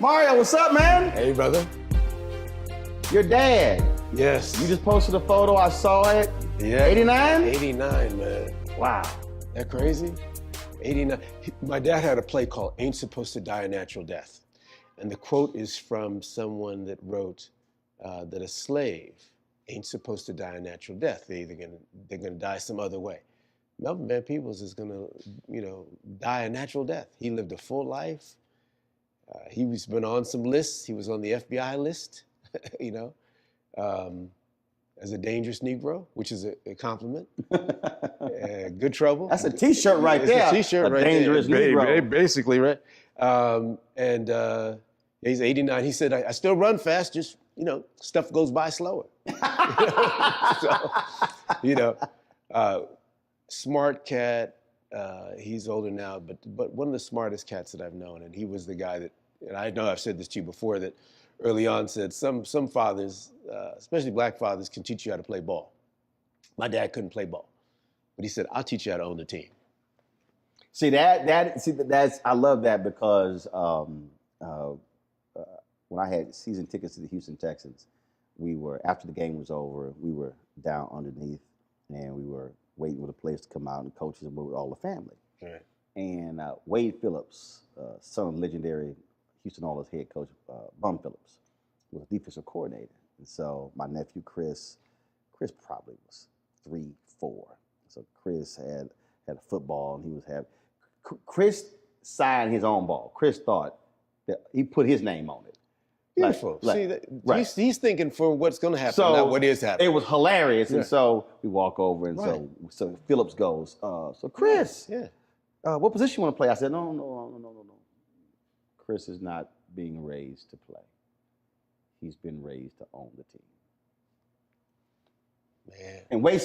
Mario, what's up, man? Hey, brother. Your dad. Yes. You just posted a photo. I saw it. Yeah. 89? 89, man. Wow. That crazy? 89. My dad had a play called Ain't Supposed to Die a Natural Death. And the quote is from someone that wrote that a slave ain't supposed to die a natural death. They're gonna die some other way. Melvin Van Peebles is gonna, die a natural death. He lived a full life. He's been on some lists. He was on the FBI list, as a dangerous Negro, which is a compliment. Good trouble. That's a T-shirt right there. It's a T-shirt right dangerous there. Negro. Basically, right? He's 89. He said, I still run fast, just, stuff goes by slower. Smart cat. He's older now, but one of the smartest cats that I've known. And he was the guy that, and I know I've said this to you before, that early on said some fathers, especially black fathers, can teach you how to play ball. My dad couldn't play ball, but he said, I'll teach you how to own the team. See, that's I love that because when I had season tickets to the Houston Texans, after the game was over, we were down underneath and we were waiting for the players to come out and coaches and with all the family. Right. And Wade Phillips, son of legendary Houston Oilers head coach Bum Phillips, was defensive coordinator. And so my nephew Chris probably was 3, 4. So Chris had a football and he was having. Chris signed his own ball. Chris thought that he put his name on it. Beautiful. Right. He's thinking for what's going to happen, not what is happening. It was hilarious. Yeah. And so we walk over and so Phillips goes, so Chris, what position you want to play? I said, no. Chris is not being raised to play. He's been raised to own the team. Man. And Wade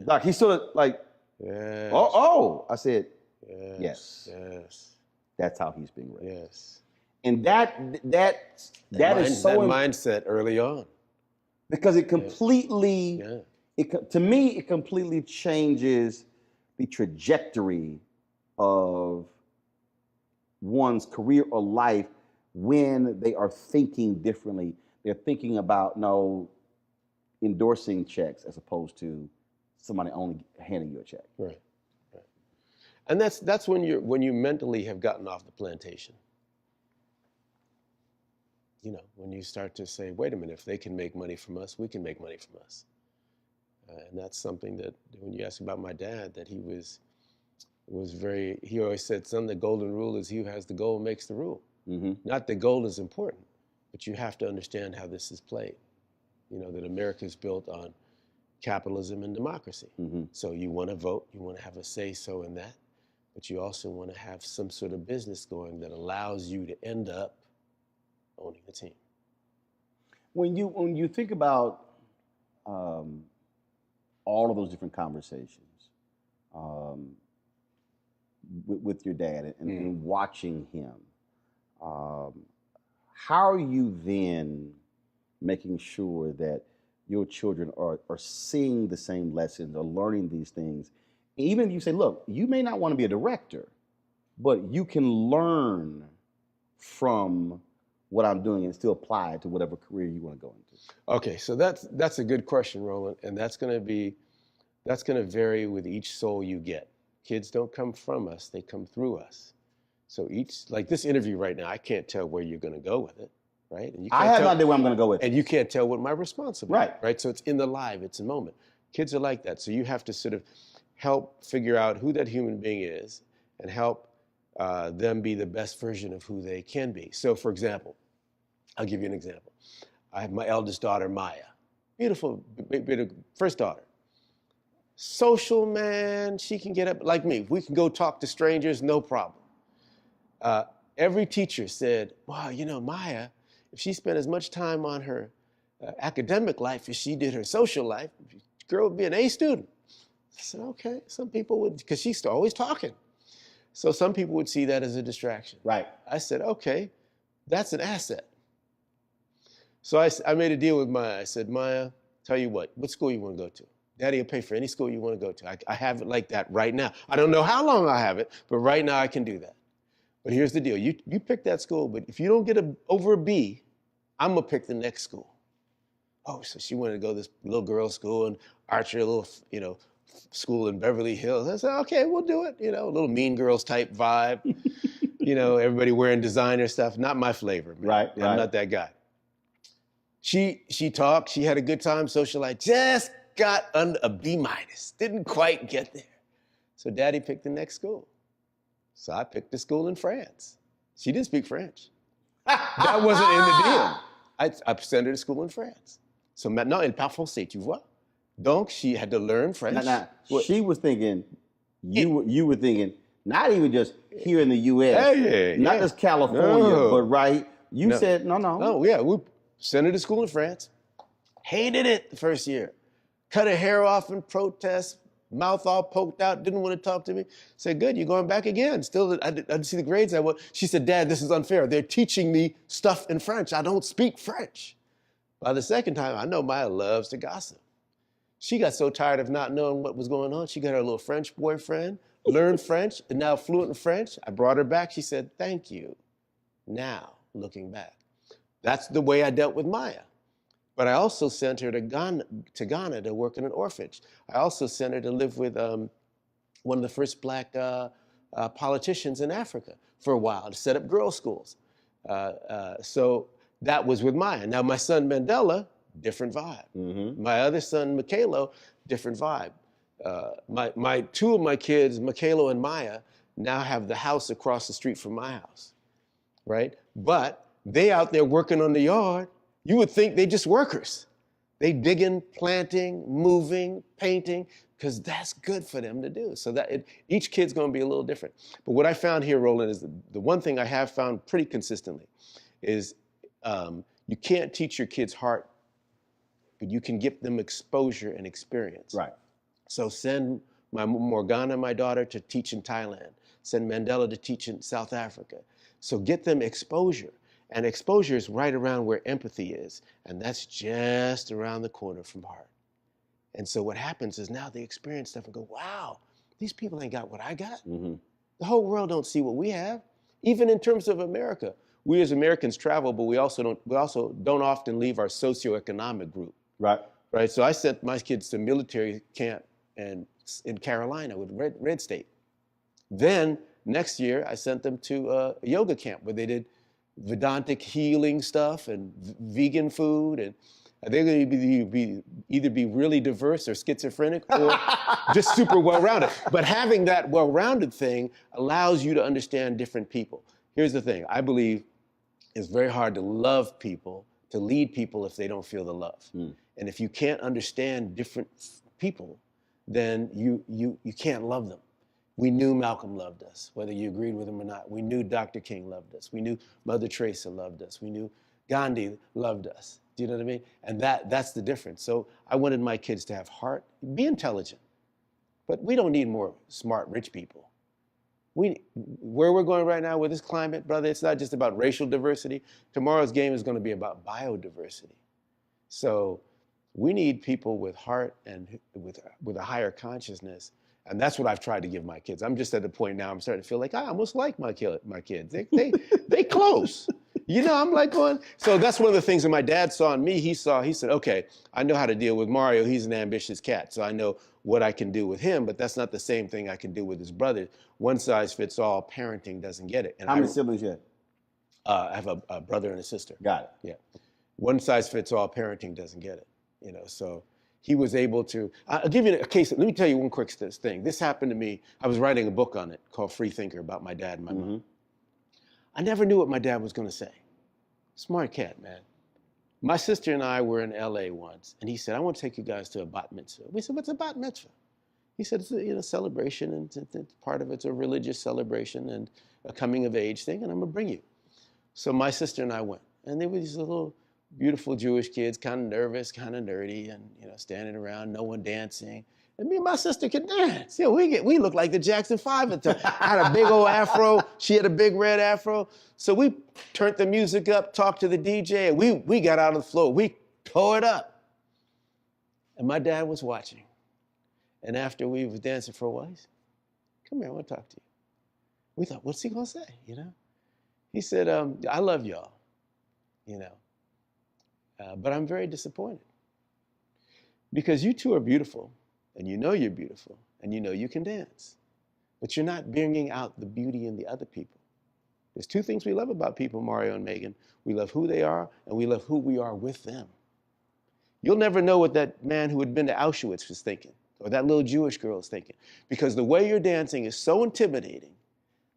Doc, he's sort of like, yes. I said, yes. That's how he's being raised. Yes. And that is so that mindset early on. Because it completely, to me, it completely changes the trajectory of one's career or life when they are thinking differently. They're thinking about endorsing checks as opposed to somebody only handing you a check. Right. And that's when you mentally have gotten off the plantation. When you start to say, wait a minute, if they can make money from us, we can make money from us. And that's something that, when you ask about my dad, that he always said, son, the golden rule is he who has the gold makes the rule. Mm-hmm. Not that gold is important, but you have to understand how this is played. That America is built on capitalism and democracy. Mm-hmm. So you want to vote, you want to have a say-so in that, but you also want to have some sort of business going that allows you to end up owning the team. When you think about all of those different conversations with your dad and watching him, how are you then making sure that your children are seeing the same lessons or learning these things? Even if you say, look, you may not want to be a director, but you can learn from what I'm doing and still apply it to whatever career you want to go into. Okay, so that's a good question, Roland, and that's going to vary with each soul you get. Kids don't come from us, they come through us. So like this interview right now, I can't tell where you're going to go with it, right? And I have no idea where I'm going to go with it. And you can't tell what my response will be, right? So it's in the live, it's a moment. Kids are like that, so you have to sort of help figure out who that human being is and help them be the best version of who they can be. So for example, I'll give you an example. I have my eldest daughter, Maya. Beautiful, first daughter. Social, man, she can get up like me. We can go talk to strangers, no problem. Every teacher said, wow, Maya, if she spent as much time on her academic life as she did her social life, the girl would be an A student. I said, okay, some people would, because she's always talking. So some people would see that as a distraction. Right. I said, okay, that's an asset. So I made a deal with Maya. I said, Maya, tell you what school you want to go to? Daddy will pay for any school you want to go to. I have it like that right now. I don't know how long I have it, but right now I can do that. But here's the deal. You pick that school, but if you don't get over a B, I'm going to pick the next school. Oh, so she wanted to go to this little girls' school in Archer, a little, school in Beverly Hills. I said, okay, we'll do it. A little Mean Girls type vibe. Everybody wearing designer stuff. Not my flavor, man. Right. I'm not that guy. She talked. She had a good time. Socialite. Just got under a B minus. Didn't quite get there. So Daddy picked the next school. So I picked a school in France. She didn't speak French. That wasn't in the deal. I sent her to school in France. So maintenant, elle parle français, tu vois? Donc, she had to learn French. She was thinking, you were thinking, not even just here in the U.S., not just California, but you said, no. Oh, yeah, we sent her to school in France. Hated it the first year. Cut her hair off in protest, mouth all poked out, didn't want to talk to me. Said, good, you're going back again. Still, I didn't see the grades I want. She said, Dad, this is unfair. They're teaching me stuff in French. I don't speak French. By the second time, I know Maya loves to gossip. She got so tired of not knowing what was going on. She got her little French boyfriend, learned French, and now fluent in French. I brought her back. She said, thank you. Now, looking back. That's the way I dealt with Maya. But I also sent her to Ghana to work in an orphanage. I also sent her to live with one of the first black politicians in Africa for a while, to set up girls' schools. So that was with Maya. Now my son Mandela, different vibe. Mm-hmm. My other son, Michaelo, different vibe. Two of my kids, Michaelo and Maya, now have the house across the street from my house, right? But they out there working on the yard. You would think they just workers. They digging, planting, moving, painting, because that's good for them to do. So each kid's going to be a little different. But what I found here, Roland, is the one thing I have found pretty consistently is you can't teach your kids heart, but you can give them exposure and experience. Right. So send Morgana, my daughter, to teach in Thailand. Send Mandela to teach in South Africa. So get them exposure. And exposure is right around where empathy is. And that's just around the corner from heart. And so what happens is now they experience stuff and go, wow, these people ain't got what I got. Mm-hmm. The whole world don't see what we have. Even in terms of America, we as Americans travel, but we also don't often leave our socioeconomic group. Right. Right. So I sent my kids to military camp in Carolina with Red State. Then next year I sent them to a yoga camp where they did Vedantic healing stuff and vegan food, and they're going to either be really diverse or schizophrenic or just super well-rounded. But having that well-rounded thing allows you to understand different people. Here's the thing. I believe it's very hard to love people, to lead people if they don't feel the love. Mm. And if you can't understand different people, then you can't love them. We knew Malcolm loved us, whether you agreed with him or not. We knew Dr. King loved us. We knew Mother Teresa loved us. We knew Gandhi loved us. Do you know what I mean? And that's the difference. So I wanted my kids to have heart, be intelligent. But we don't need more smart, rich people. Where we're going right now with this climate, brother, it's not just about racial diversity. Tomorrow's game is going to be about biodiversity. So we need people with heart and with a higher consciousness. And that's what I've tried to give my kids. I'm just at the point now I'm starting to feel like I almost like my kids. They close. I'm like going, so that's one of the things that my dad saw in me. He said, okay, I know how to deal with Mario. He's an ambitious cat. So I know what I can do with him, but that's not the same thing I can do with his brother. One size fits all. Parenting doesn't get it. And how many siblings you have? I have a brother and a sister. Got it. Yeah. One size fits all. Parenting doesn't get it. So he was able to, I'll give you a case. Let me tell you one quick thing. This happened to me. I was writing a book on it called Free Thinker about my dad and my mom. I never knew what my dad was going to say. Smart cat, man. My sister and I were in LA once, and he said, I want to take you guys to a bat mitzvah. We said, what's a bat mitzvah? He said, it's a celebration, and part of it's a religious celebration and a coming of age thing, and I'm going to bring you. So my sister and I went, and there were these little beautiful Jewish kids, kind of nervous, kind of nerdy, and standing around, no one dancing. And me and my sister could dance. We looked like the Jackson 5 at the time. I had a big old afro. She had a big red afro. So we turned the music up, talked to the DJ, and we got out of the floor. We tore it up. And my dad was watching. And after we was dancing for a while, he said, come here, I want to talk to you. We thought, what's he gonna say, you know? He said, I love y'all, you know, but I'm very disappointed because you two are beautiful and you know you're beautiful and you know you can dance, but you're not bringing out the beauty in the other people. There's two things we love about people, Mario and Megan. We love who they are and we love who we are with them. You'll never know what that man who had been to Auschwitz was thinking or that little Jewish girl is thinking because the way you're dancing is so intimidating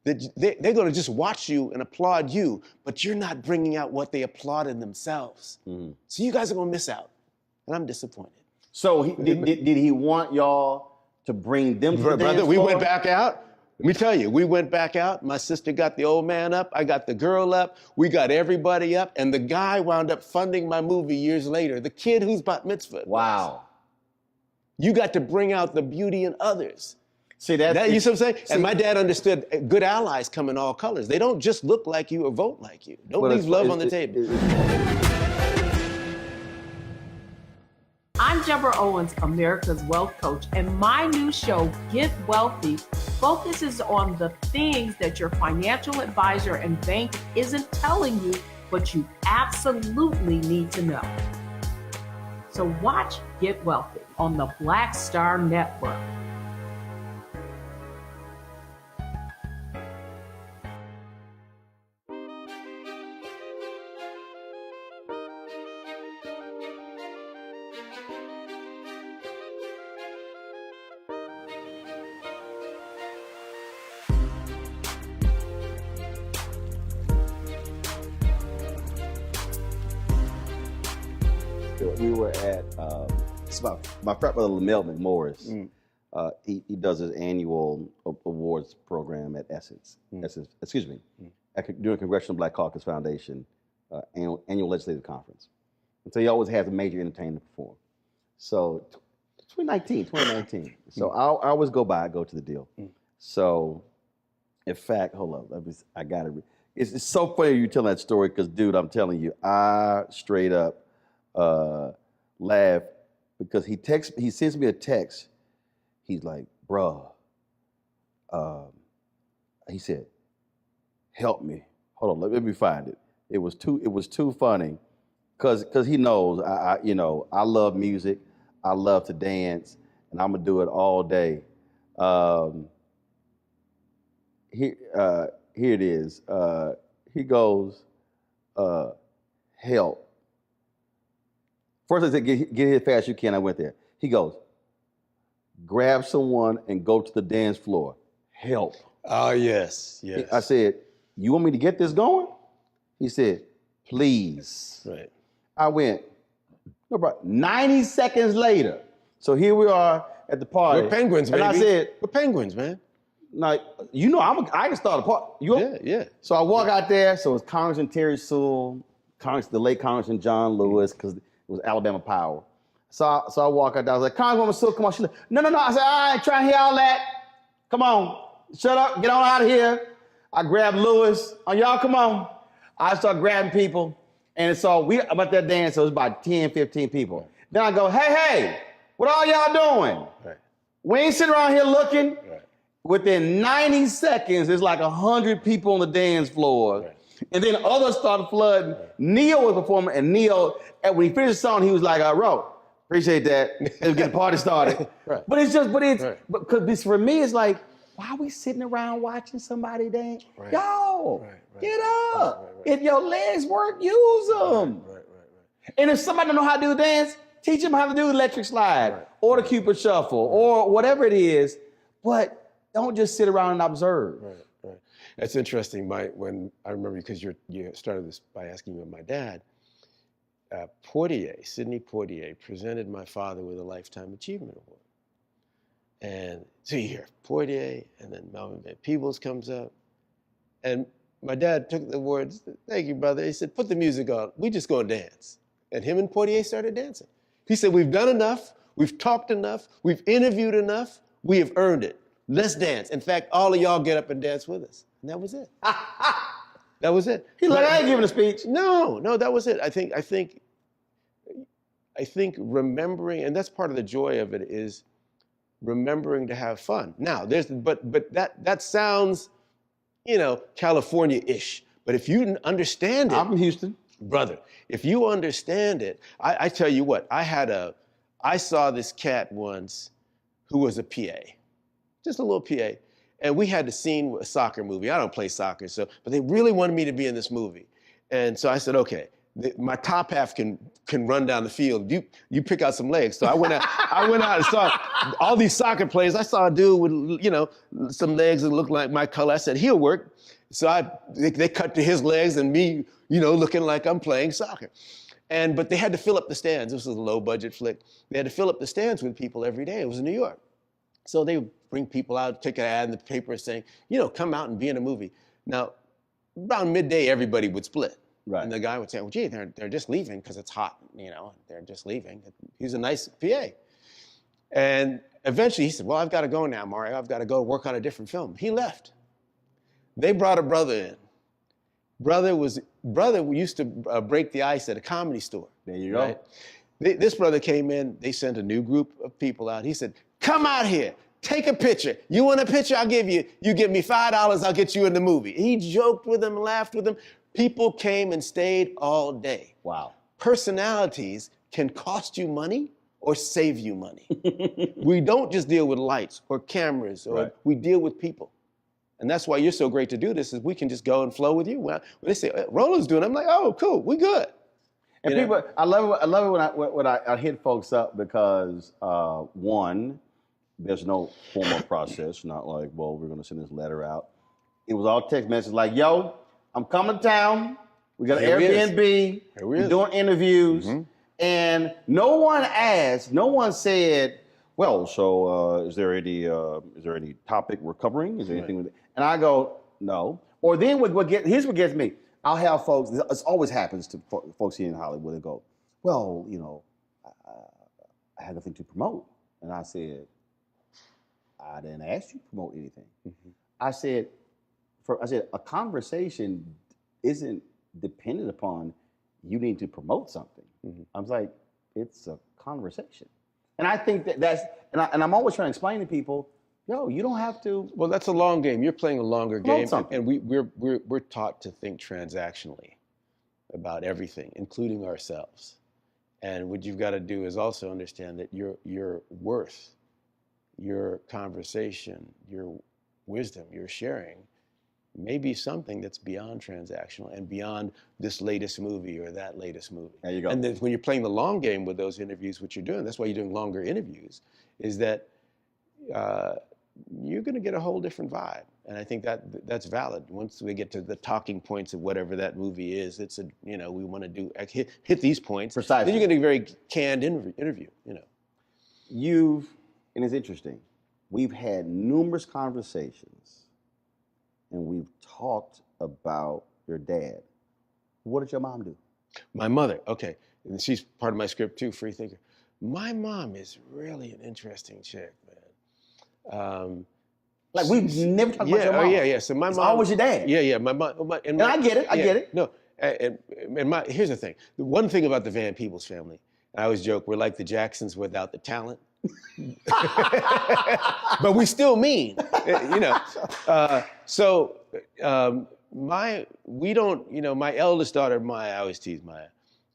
that they're going to just watch you and applaud you, but you're not bringing out what they applaud in themselves. Mm-hmm. So you guys are going to miss out, and I'm disappointed. So did he want y'all to bring them to the dance Brother, floor? we went back out. Let me tell you, we went back out. My sister got the old man up. I got the girl up. We got everybody up, and the guy wound up funding my movie years later, the kid who's bat mitzvah. Wow. You got to bring out the beauty in others. See that? You see what I'm saying? And my dad understood good allies come in all colors. They don't just look like you or vote like you. Don't leave love on the table. I'm Deborah Owens, America's Wealth Coach, and my new show, Get Wealthy, focuses on the things that your financial advisor and bank isn't telling you, but you absolutely need to know. So watch Get Wealthy on the Black Star Network. We were at it's about my frat brother Lamel McMorris. He does his annual awards program at Essence. Excuse me, during Congressional Black Caucus Foundation annual legislative conference. And so he always has a major entertainer perform. So 2019. So I always go to the deal. So in fact, hold up, I got it. It's so funny you telling that story because, dude, I'm telling you, I straight up laugh because he sends me a text. He's like, bruh, he said, help me. Hold on, let me find it. It was too funny because he knows I love music, I love to dance, and I'm gonna do it all day. Here it is. He goes, help. First I said, get here as fast as you can. I went there. He goes, grab someone and go to the dance floor. Help. Oh, yes. I said, you want me to get this going? He said, please. Right. I went, no problem. 90 seconds later. So here we are at the party. We're penguins, baby. And I said, we're penguins, man. Like, I can start a party. Yeah. So I walk out there. So it's Congressman Terry Sewell, the late Congressman John Lewis, because it was Alabama Power. So I walk out there. I was like, Congresswoman Sewell, come on. She's like, no. I said, I ain't trying to hear all that. Come on. Shut up. Get on out of here. I grabbed Lewis. Oh, y'all, come on. I start grabbing people. And so I'm at that dance. So it was about 10, 15 people. Then I go, hey, what all y'all doing? Right. We ain't sitting around here looking. Right. Within 90 seconds, there's like 100 people on the dance floor. Right. And then others started flooding. Right. Neo was performing, and Neo, when he finished the song, he was like, Ro, appreciate that. Let's get the party started. Right. But for me, it's like, why are we sitting around watching somebody dance? Right. Yo, get up. If your legs work, use them. Right. And if somebody don't know how to do the dance, teach them how to do the electric slide or the Cupid shuffle or whatever it is. But don't just sit around and observe. Right. That's interesting. When I remember, because you started this by asking me about my dad, Sidney Poitier, presented my father with a Lifetime Achievement Award. And so you hear Poitier, and then Mario Van Peebles comes up. And my dad took the words, thank you, brother. He said, put the music on. We just go and dance. And him and Poitier started dancing. He said, we've done enough. We've talked enough. We've interviewed enough. We have earned it. Let's dance. In fact, all of y'all get up and dance with us. And that was it. That was it. He's like, I ain't giving a speech. No, that was it. I think remembering, and that's part of the joy of it, is remembering to have fun. Now, but that sounds California-ish. But if you understand it, I'm from Houston. brother, if you understand it, I tell you what, I saw this cat once who was a PA, just a little PA. And we had the scene with a soccer movie. I don't play soccer, but they really wanted me to be in this movie. And so I said, okay, my top half can run down the field. You pick out some legs. So I went out and saw all these soccer players. I saw a dude with, some legs that looked like my color. I said, he'll work. So they cut to his legs and me, looking like I'm playing soccer. But they had to fill up the stands. This was a low budget flick. They had to fill up the stands with people every day. It was in New York. So they would bring people out, take an ad in the paper saying, come out and be in a movie. Now, around midday, everybody would split. Right. And the guy would say, well, gee, they're just leaving because it's hot, they're just leaving. He's a nice PA. And eventually he said, well, I've got to go now, Mario. I've got to go work on a different film. He left. They brought a brother in. Brother used to break the ice at a comedy store. There you go. Right? This brother came in, they sent a new group of people out. He said, come out here, take a picture. You want a picture? You give me $5, I'll get you in the movie. He joked with them, laughed with them. People came and stayed all day. Wow. Personalities can cost you money or save you money. We don't just deal with lights or cameras, or we deal with people. And that's why you're so great to do this, is we can just go and flow with you. When they say, Roland's doing it, I'm like, oh, cool, we good. And people, I love it when I hit folks up because, one, there's no formal process, not like, well, we're going to send this letter out. It was all text message like, yo, I'm coming to town. We got an Airbnb. We're doing interviews. Mm-hmm. And no one said, well, so is there any topic we're covering? Is there anything with it? And I go, no. Or then here's what gets me. I'll have folks, this always happens to folks here in Hollywood, they go, well, I had nothing to promote. And I said, I didn't ask you to promote anything. Mm-hmm. I said, a conversation isn't dependent upon you need to promote something. Mm-hmm. I was like, it's a conversation. And I think and I'm always trying to explain to people, yo, you don't have to. Well, that's a long game. You're playing a longer game, something. And we're taught to think transactionally about everything, including ourselves. And what you've got to do is also understand that your worth, your conversation, your wisdom, your sharing may be something that's beyond transactional and beyond this latest movie or that latest movie. There you go. And then when you're playing the long game with those interviews, what you're doing, that's why you're doing longer interviews, is that you're going to get a whole different vibe. And I think that's valid. Once we get to the talking points of whatever that movie is, we want to hit these points. Precisely. Then you're going to get a very canned interview. And it's interesting, we've had numerous conversations and we've talked about your dad. What did your mom do? My mother, okay. And she's part of my script too, free thinker. My mom is really an interesting chick, man. Like we've never talked about your mom. Yeah. So my mom. Always your dad. Yeah. My mom. And I get it. I get it. No, and here's the thing. The one thing about the Van Peebles family, I always joke, we're like the Jacksons without the talent. But we still mean, my eldest daughter, Maya, I always tease Maya,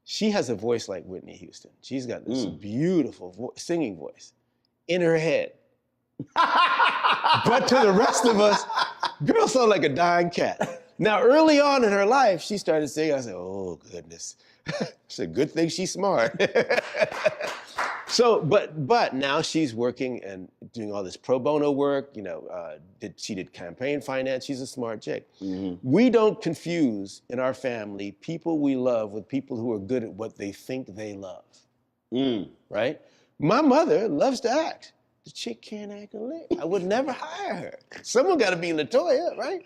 she has a voice like Whitney Houston. She's got this beautiful singing voice in her head. But to the rest of us, girl sound like a dying cat. Now, early on in her life, she started singing. I said, oh, goodness. I said, good thing she's smart. So, but now she's working and doing all this pro bono work. She did campaign finance. She's a smart chick. Mm-hmm. We don't confuse in our family people we love with people who are good at what they think they love. Right? My mother loves to act. The chick can't act a lick. I would never hire her. Someone got to be LaToya, right?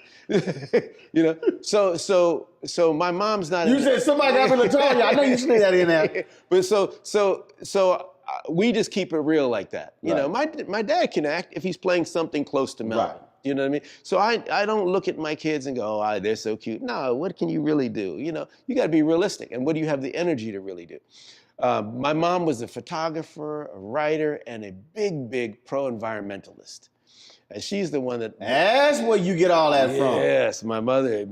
So my mom's not. You said somebody got to be LaToya. I know you sneak that in there. But so we just keep it real like that. My dad can act if he's playing something close to Melvin. Right. You know what I mean? So I don't look at my kids and go, oh, they're so cute. No, what can you really do? You got to be realistic. And what do you have the energy to really do? My mom was a photographer, a writer, and a big pro-environmentalist. And she's the one that... That's where you get all that from. Yes, my mother,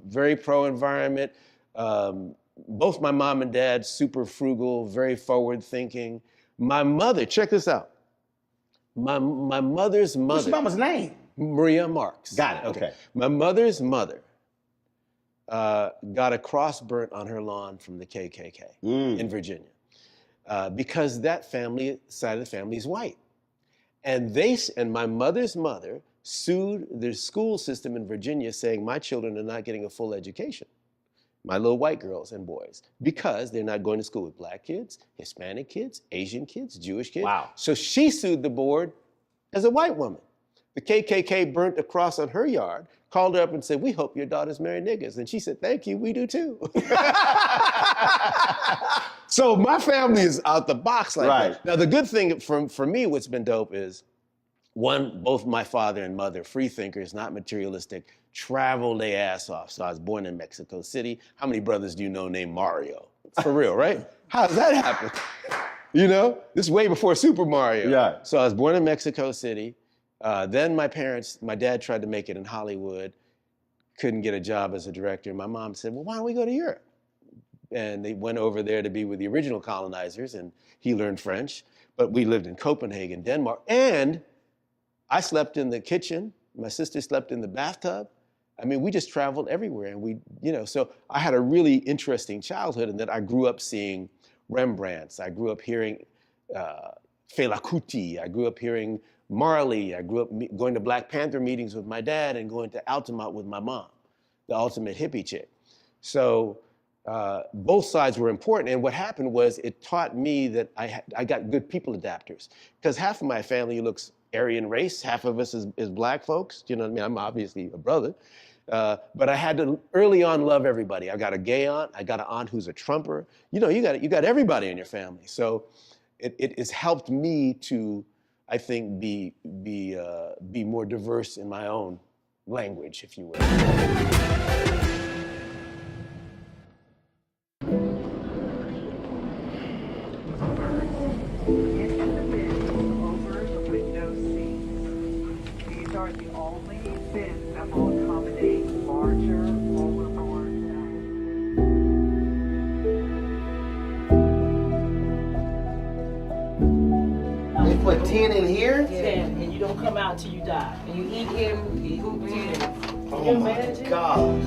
very pro-environment. Both my mom and dad, super frugal, very forward-thinking. My mother, check this out. My mother's mother... What's your mama's name? Maria Marks. Got it, okay. My mother's mother got a cross burnt on her lawn from the KKK in Virginia because that side of the family is white. And my mother's mother sued the school system in Virginia saying my children are not getting a full education, my little white girls and boys, because they're not going to school with black kids, Hispanic kids, Asian kids, Jewish kids. Wow. So she sued the board as a white woman. The KKK burnt a cross on her yard, called her up and said, we hope your daughters marry niggas. And she said, thank you, we do too. So my family is out the box like that. Now the good thing for me, what's been dope is, one, both my father and mother, free thinkers, not materialistic, traveled their ass off. So I was born in Mexico City. How many brothers do you know named Mario? For real, right? How does that happen? You know, this is way before Super Mario. Yeah. So I was born in Mexico City. Then my dad tried to make it in Hollywood, couldn't get a job as a director. My mom said, well, why don't we go to Europe? And they went over there to be with the original colonizers, and he learned French. But we lived in Copenhagen, Denmark, and I slept in the kitchen. My sister slept in the bathtub. I mean, we just traveled everywhere, and so I had a really interesting childhood in that I grew up seeing Rembrandts. I grew up hearing Fela Kuti. I grew up hearing Marley. I grew up going to Black Panther meetings with my dad and going to Altamont with my mom, the ultimate hippie chick. So both sides were important. And what happened was it taught me that I got good people adapters, because half of my family looks Aryan race, half of us is black folks. You know what I mean? I'm obviously a brother. But I had to early on love everybody. I got a gay aunt. I got an aunt who's a Trumper. You know, you got everybody in your family. So it has helped me to, I think, be more diverse in my own language, if you will. Are the only bins that will accommodate larger rollerboards. They put 10 in here? 10, and you don't come out till you die. And you eat him, you eat 10. Oh my God.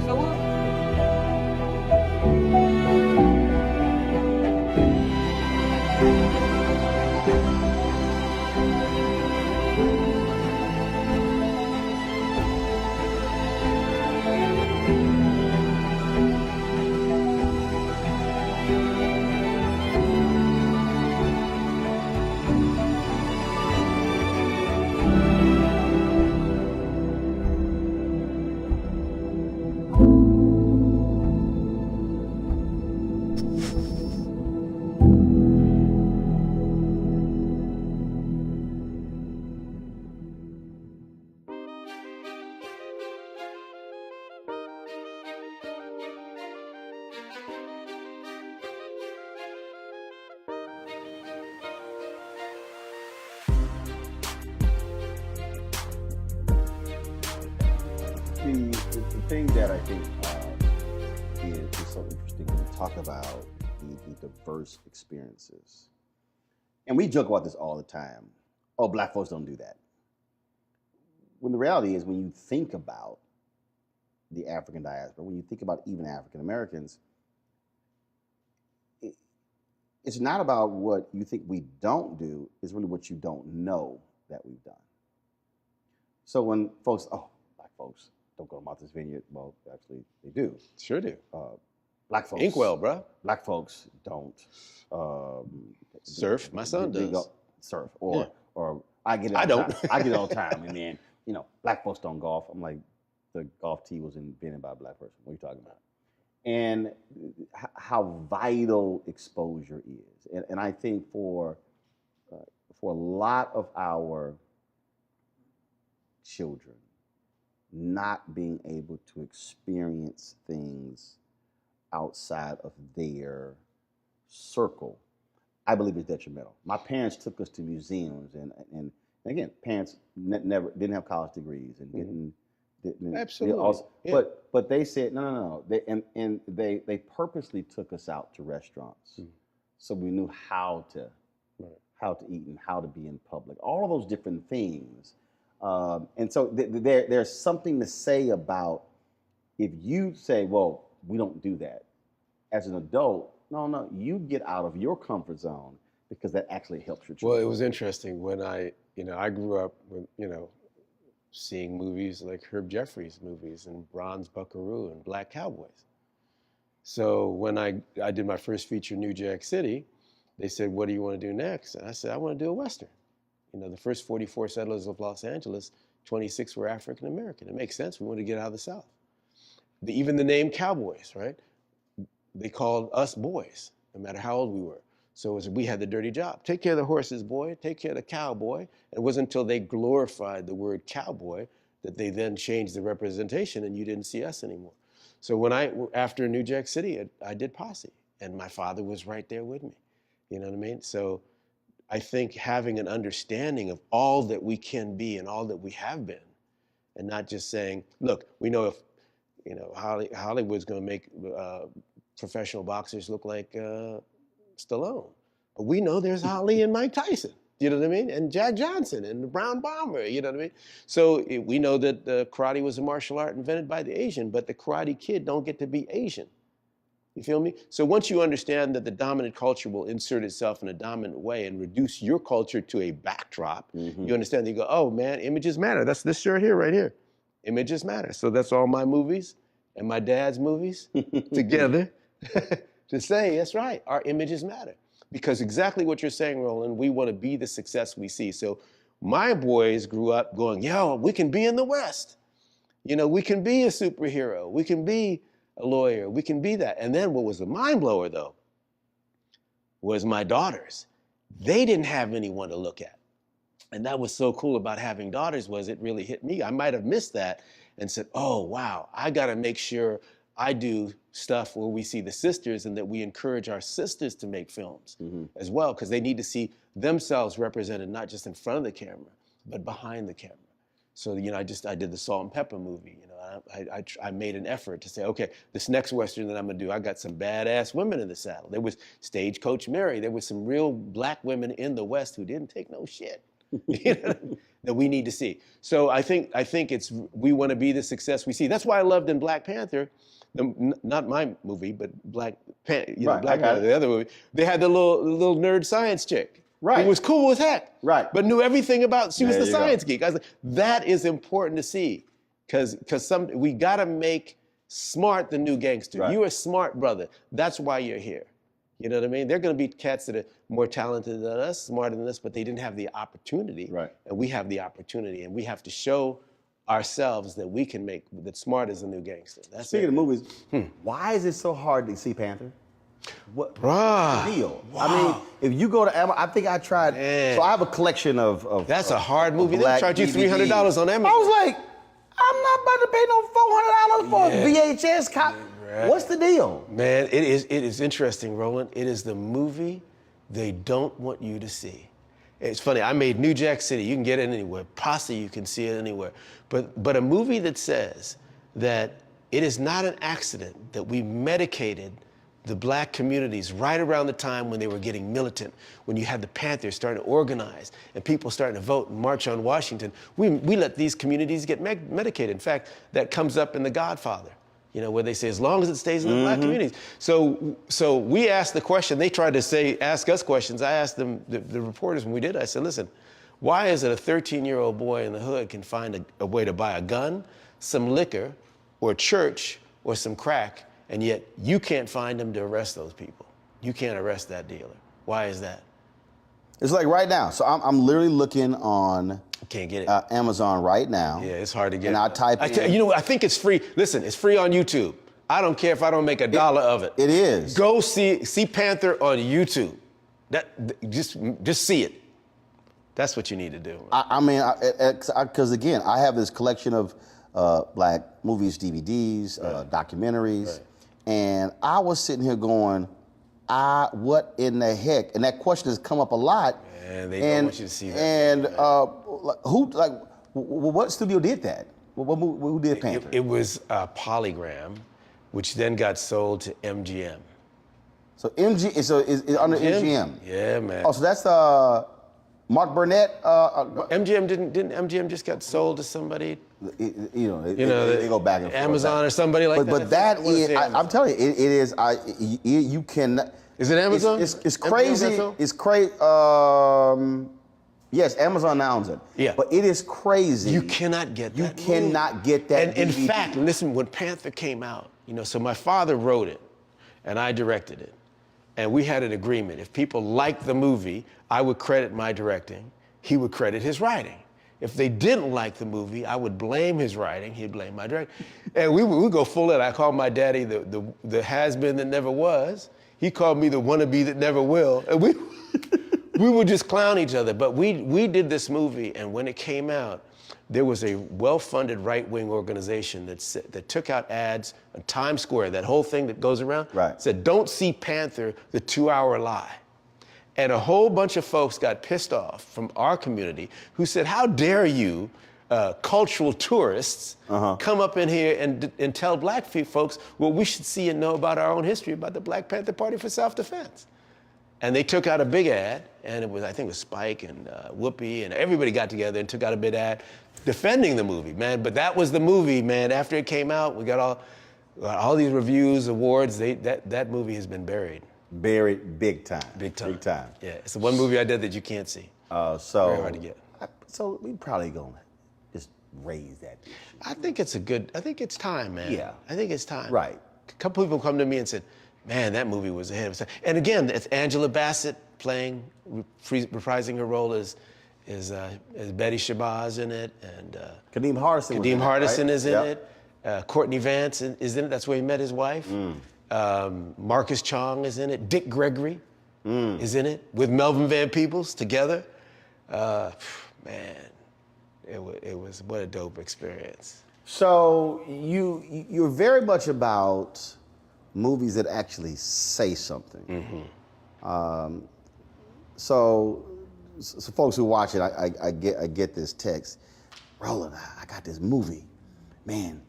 The thing that I think is so interesting when we talk about the diverse experiences, and we joke about this all the time. Oh, black folks don't do that. When the reality is, when you think about the African diaspora, when you think about even African Americans, it's not about what you think we don't do, it's really what you don't know that we've done. So when folks, black folks don't go to Martha's Vineyard, well, actually, they do. Sure do. Black folks. Inkwell, bro. Black folks don't. Surf. My son does. Go surf. Or I get it all I don't. Time. I get it all the time. And then, black folks don't golf. I'm like, the golf tee was invented by a black person. What are you talking about? And how vital exposure is. And I think for a lot of our children, not being able to experience things outside of their circle, I believe is detrimental. My parents took us to museums, and Again, parents never didn't have college degrees and didn't Absolutely. Yeah. But they said no. They purposely took us out to restaurants, so we knew how to eat and how to be in public. All of those different things, and so there's something to say about if you say, well, we don't do that. As an adult, no, you get out of your comfort zone because that actually helps your children. Well, it was interesting when I grew up with, seeing movies like Herb Jeffries movies and Bronze Buckaroo and Black Cowboys. So when I did my first feature in New Jack City, they said, what do you want to do next? And I said, I want to do a Western. The first 44 settlers of Los Angeles, 26 were African American. It makes sense. We wanted to get out of the South. Even the name Cowboys, right? They called us boys, no matter how old we were. So we had the dirty job. Take care of the horses, boy. Take care of the cowboy. And it wasn't until they glorified the word cowboy that they then changed the representation and you didn't see us anymore. So after New Jack City, I did Posse. And my father was right there with me. You know what I mean? So I think having an understanding of all that we can be and all that we have been, and not just saying, look, we know if, Hollywood's going to make professional boxers look like Stallone. But we know there's Ali and Mike Tyson, you know what I mean? And Jack Johnson and the Brown Bomber, you know what I mean? So we know that karate was a martial art invented by the Asian, but the Karate Kid don't get to be Asian. You feel me? So once you understand that the dominant culture will insert itself in a dominant way and reduce your culture to a backdrop, you understand that you go, oh man, images matter. That's this shirt here, right here. Images matter. So that's all my movies and my dad's movies together to say, that's right, our images matter. Because exactly what you're saying, Roland, we want to be the success we see. So my boys grew up going, yo, we can be in the West. We can be a superhero. We can be a lawyer. We can be that. And then what was the mind blower, though, was my daughters. They didn't have anyone to look at. And that was so cool about having daughters was it really hit me. I might have missed that and said, oh, wow, I got to make sure I do stuff where we see the sisters and that we encourage our sisters to make films as well, because they need to see themselves represented not just in front of the camera, but behind the camera. So, I did the Salt and Pepper movie. I made an effort to say, okay, this next Western that I'm gonna do, I got some badass women in the saddle. There was Stagecoach Mary. There was some real black women in the West who didn't take no shit. That we need to see. So I think we want to be the success we see. That's why I loved in Black Panther, not my movie, but Black Panther, the other movie. They had the little nerd science chick, right? Who was cool as heck, right? But knew everything about. She was the science geek. I was like, that is important to see, because we got to make smart the new gangster. Right. You're a smart brother. That's why you're here. You know what I mean? They're going to be cats that are more talented than us, smarter than us, but they didn't have the opportunity. Right. And we have the opportunity, and we have to show ourselves that we can make that smart as a new gangster. Speaking of movies, why is it so hard to see Panther? What's the deal? Wow. I mean, if you go to Amazon, I think I tried. Man. So I have a collection of That's a hard movie. They charge you $300 on Amazon. I was like, I'm not about to pay no $400 for a VHS copy. Right. What's the deal? Man, it is interesting, Roland. It is the movie they don't want you to see. It's funny, I made New Jack City. You can get it anywhere. Posse, you can see it anywhere. But a movie that says that it is not an accident that we medicated the black communities right around the time when they were getting militant, when you had the Panthers starting to organize and people starting to vote and march on Washington. We let these communities get medicated. In fact, that comes up in The Godfather, where they say, as long as it stays in the black communities. So we asked the question, they tried to ask us questions. I asked them, the reporters when we did, I said, listen, why is it a 13-year-old boy in the hood can find a way to buy a gun, some liquor, or church, or some crack, and yet you can't find them to arrest those people? You can't arrest that dealer. Why is that? It's like right now. So I'm literally looking on can't get it. Amazon right now. Yeah, it's hard to get. And I type in. I think it's free. Listen, it's free on YouTube. I don't care if I don't make $1 of it. It is. Go see Panther on YouTube. Just see it. That's what you need to do. I mean, because again, I have this collection of black movies, DVDs, documentaries, and I was sitting here going, what in the heck? And that question has come up a lot. And they don't want you to see that. And what studio did that? Who did Panther? It was Polygram, which then got sold to MGM. So is under MGM. Yeah, man. Oh, so that's Mark Burnett. MGM didn't MGM just got sold to somebody? They go back and forth. Amazon or somebody like that. But that is, I'm telling you, it is. You can. Is it Amazon? It's crazy. It's crazy. Yes, Amazon owns it. Yeah. But it is crazy. You cannot get that. You cannot get that. And in fact, listen, when Panther came out, so my father wrote it, and I directed it, and we had an agreement. If people liked the movie, I would credit my directing. He would credit his writing. If they didn't like the movie, I would blame his writing. He'd blame my directing. And we would go full in. I called my daddy the has-been that never was. He called me the wannabe that never will. And we would just clown each other. But we did this movie, and when it came out, there was a well-funded right-wing organization that took out ads on Times Square, that whole thing that goes around, said, "Don't see Panther, the 2-hour lie." And a whole bunch of folks got pissed off from our community who said, "How dare you, cultural tourists, come up in here and tell black folks what we should see and know about our own history, about the Black Panther Party for Self-Defense." And they took out a big ad, and I think it was Spike and Whoopi, and everybody got together and took out a big ad defending the movie, man. But that was the movie, man. After it came out, we got all these reviews, awards. That movie has been buried. Buried big time. Big time. Big time. Yeah, it's the one movie I did that you can't see. Very hard to get. So we probably gonna just raise that issue. I think it's time, man. Yeah. I think it's time. Right. A couple people come to me and said, "Man, that movie was ahead of its time." And again, it's Angela Bassett reprising her role as Betty Shabazz in it, and Kadeem Hardison is in it. Courtney Vance is in it. That's where he met his wife. Marcus Chong is in it. Dick Gregory is in it with Melvin Van Peebles together. Man, it was what a dope experience. So you're very much about movies that actually say something. So folks who watch it, I get this text, Roland, I got this movie, man,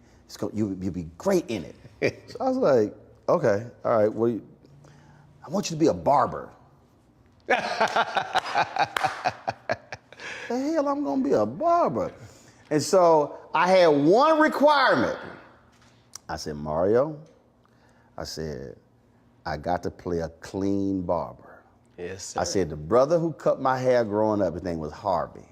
you'll be great in it. So I was like, okay, all right, well, I want you to be a barber. The hell I'm gonna be a barber? And so I had one requirement. I said, Mario, I got to play a clean barber. Yes, sir. I said, the brother who cut my hair growing up, his name was Harvey.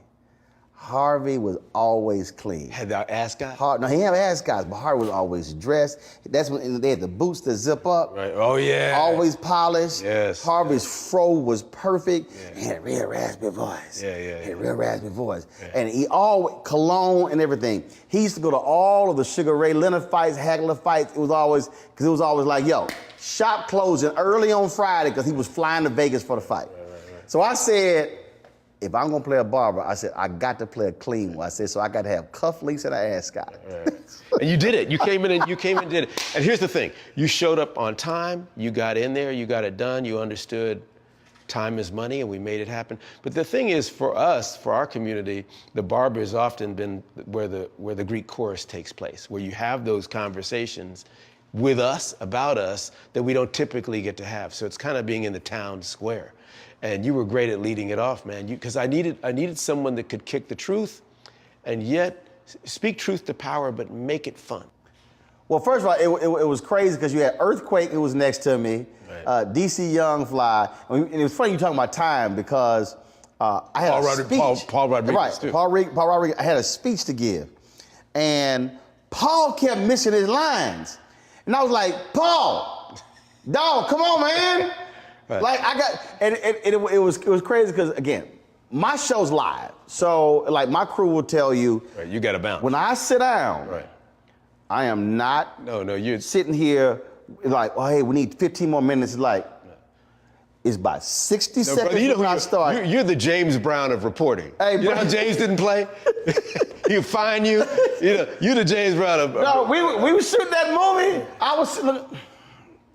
Harvey was always clean. Had the ascot? No, he didn't have ascots, but Harvey was always dressed. That's when they had the boots that zip up. Right. Oh, yeah. Always polished. Yes. Harvey's fro was perfect. Yeah. He had a real raspy voice. Yeah. He had a real raspy voice. Yeah. And he always, cologne and everything. He used to go to all of the Sugar Ray Leonard fights, Hagler fights. It was always like, yo, shop closing early on Friday because he was flying to Vegas for the fight. Right. So I said, if I'm gonna play a barber, I said, I got to play a clean one. I said, so I got to have cufflinks and an ascot. Right. And you did it. You came in and did it. And here's the thing. You showed up on time. You got in there. You got it done. You understood time is money, and we made it happen. But the thing is, for us, for our community, the barber has often been where the Greek chorus takes place, where you have those conversations with us, about us, that we don't typically get to have. So it's kind of being in the town square. And you were great at leading it off, man. Because I needed someone that could kick the truth, and yet speak truth to power, but make it fun. Well, first of all, it was crazy because you had Earthquake who was next to me, right. DC Young Fly, and it was funny you talking about time because I had a speech. Paul Rodriguez, right? too. Paul Rodriguez. I had a speech to give, and Paul kept missing his lines, and I was like, Paul, dog, come on, man. Right. Like it was crazy because again, my show's live, so like my crew will tell you, right, you got to bounce. When I sit down, right, I am not. No, you're sitting here like, oh hey, we need 15 more minutes. Like, it's about 60 seconds brother, when I start. You're the James Brown of reporting. Hey, you know how James didn't play? He'll find you. You're the James Brown of. No, we were shooting that movie. I was.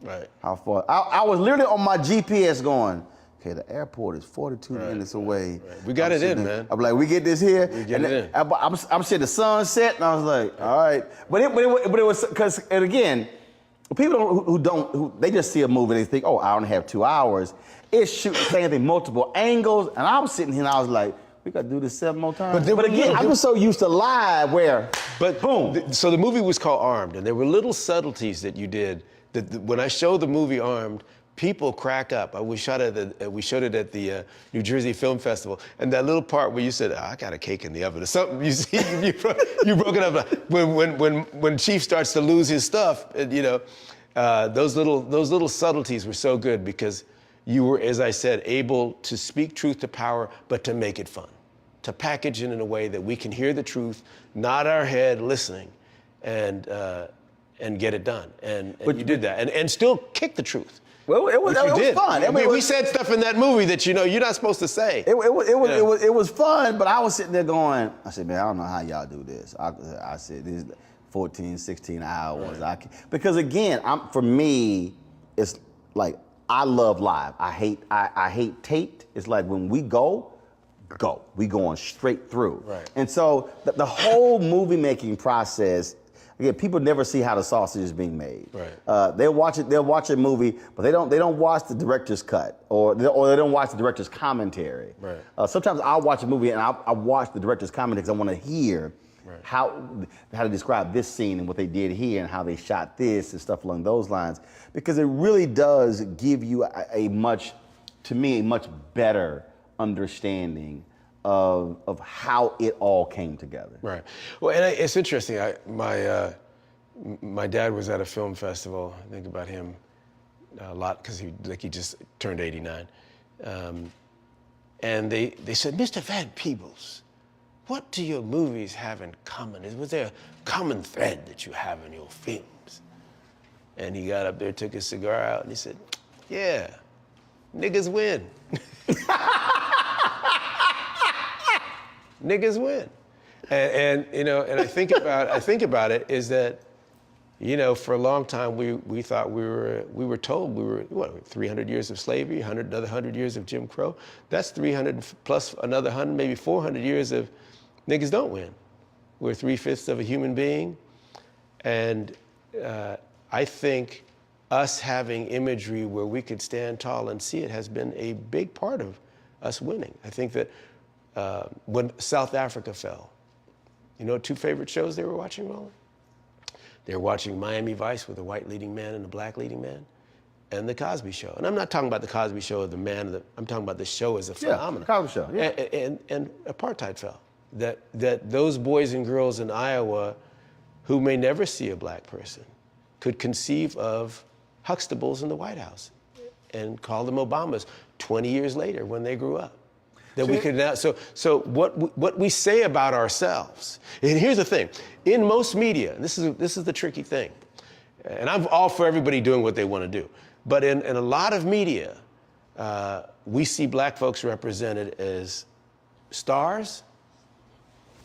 Right. How far? I was literally on my GPS going, okay, the airport is 42 minutes away. Right. We got it in, man. I'm like, we get this here. We get it in. I'm seeing the sun set, and I was like, all right. But it was, because, and again, people who they just see a movie and they think, oh, hour and a half, 2 hours. It's shooting same thing, multiple angles, and I was sitting here and I was like, we got to do this 7 more times. But again, I'm so used to live where, boom. So the movie was called Armed, and there were little subtleties that you did that when I showed the movie Armed, people crack up. We showed it at the New Jersey Film Festival, and that little part where you said, I got a cake in the oven or something, you see, you broke it up. When Chief starts to lose his stuff, you know, those little subtleties were so good because you were, as I said, able to speak truth to power, but to make it fun, to package it in a way that we can hear the truth, nod our head, listening, and get it done. And you did that, and still kick the truth. Well, it was fun. We said stuff in that movie that you're not supposed to say. It was fun, but I was sitting there going, I said, man, I don't know how y'all do this. I said, this is 14, 16 hours. Right. Because again, for me, it's like, I love live. I hate taped. It's like when we go. We going straight through. Right. And so the whole movie making process, again, people never see how the sausage is being made. Right. They'll watch a movie, but they don't watch the director's cut or they don't watch the director's commentary. Right. Sometimes I'll watch a movie and I watch the director's commentary because I want to hear how to describe this scene and what they did here and how they shot this and stuff along those lines, because it really does give you a much better understanding of how it all came together. Right. Well, and it's interesting. My dad was at a film festival. I think about him a lot because he just turned 89, and they said, Mr. Van Peebles, what do your movies have in common? Was there a common thread that you have in your films? And he got up there, took his cigar out, and he said, yeah, niggas win. Niggas win. And you know, and I think about it is that, you know, for a long time we thought we were told we were, what, 300 years of slavery, another 100 years of Jim Crow. That's 300 plus another 100, maybe 400 years of niggas don't win. We're 3/5 of a human being. And I think us having imagery where we could stand tall and see it has been a big part of us winning. I think that when South Africa fell, you know, 2 favorite shows they were watching, Roland? They were watching Miami Vice with a white leading man and a black leading man, and The Cosby Show. And I'm not talking about The Cosby Show as I'm talking about the show as a phenomenon. Yeah, Cosby Show, yeah. And apartheid fell. That those boys and girls in Iowa who may never see a black person could conceive of Huxtables in the White House and call them Obamas 20 years later when they grew up. That we could now, so what we say about ourselves, and here's the thing, in most media, and this is the tricky thing, and I'm all for everybody doing what they want to do, but in a lot of media, we see black folks represented as stars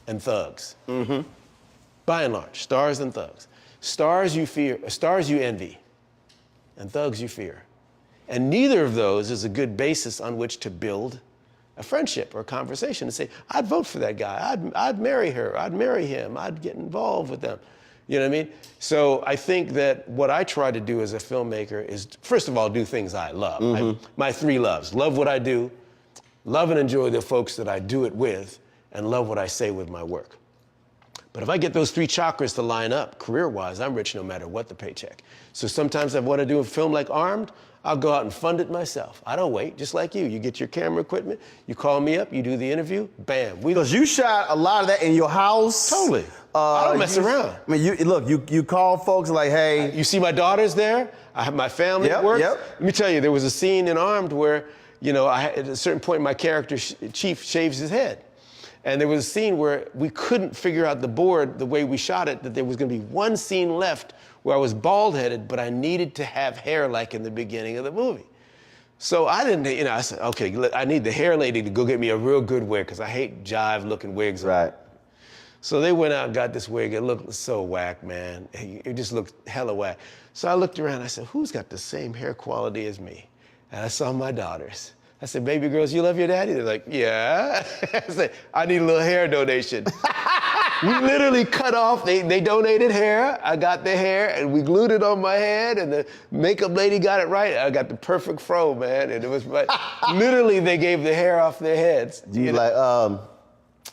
and thugs. Mm-hmm. By and large, stars and thugs. Stars you fear, stars you envy, and thugs you fear. And neither of those is a good basis on which to build a friendship or a conversation and say, I'd vote for that guy, I'd marry her, I'd marry him, I'd get involved with them. You know what I mean? So I think that what I try to do as a filmmaker is, first of all, do things I love. Mm-hmm. My 3 loves: love what I do, love and enjoy the folks that I do it with, and love what I say with my work. But if I get those 3 chakras to line up, career-wise, I'm rich no matter what the paycheck. So sometimes I want to do a film like Armed, I'll go out and fund it myself. I don't wait, just like you. You get your camera equipment, you call me up, you do the interview, bam. Because you shot a lot of that in your house. Totally. I don't mess around. I mean, you call folks like, hey. You see my daughters there? I have my family at work. Yep. Let me tell you, there was a scene in Armed where, you know, at a certain point, my character, Chief, shaves his head. And there was a scene where we couldn't figure out the board, the way we shot it, that there was going to be one scene left where I was bald-headed, but I needed to have hair like in the beginning of the movie. So I didn't, you know, I said, okay, I need the hair lady to go get me a real good wig because I hate jive-looking wigs. Right. So they went out and got this wig. It looked so whack, man. It just looked hella whack. So I looked around. I said, who's got the same hair quality as me? And I saw my daughters. I said, baby girls, you love your daddy? They're like, yeah. I said, I need a little hair donation. We literally cut off, they donated hair. I got the hair and we glued it on my head and the makeup lady got it right. I got the perfect fro, man. And it was right. Literally, they gave the hair off their heads. You know? like,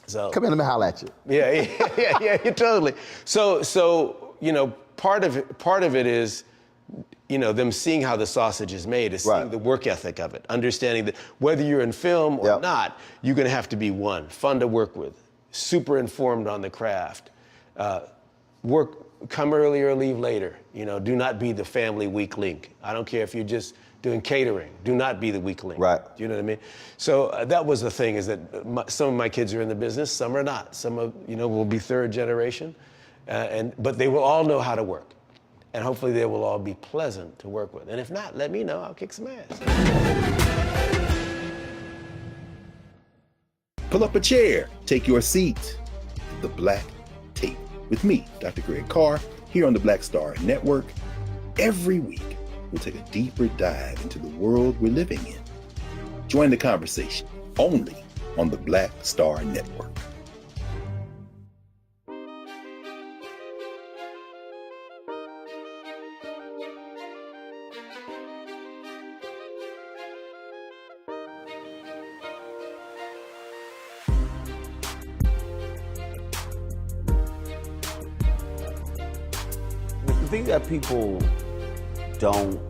So, come in, let me holler at you. yeah, totally. So you know, part of it is, you know, them seeing how the sausage is made, is seeing the work ethic of it, understanding that whether you're in film or not, you're going to have to be fun to work with, super informed on the craft, come early or leave later. You know, do not be the family weak link. I don't care if you're just doing catering. Do not be the weak link. Right. Do you know what I mean? So that was the thing, is that some of my kids are in the business, some are not. Some of, you know, will be third generation, but they will all know how to work. And hopefully they will all be pleasant to work with. And if not, let me know, I'll kick some ass. Pull up a chair, take your seat. The Black Tape with me, Dr. Greg Carr, here on the Black Star Network. Every week, we'll take a deeper dive into the world we're living in. Join the conversation only on the Black Star Network. The thing that people don't,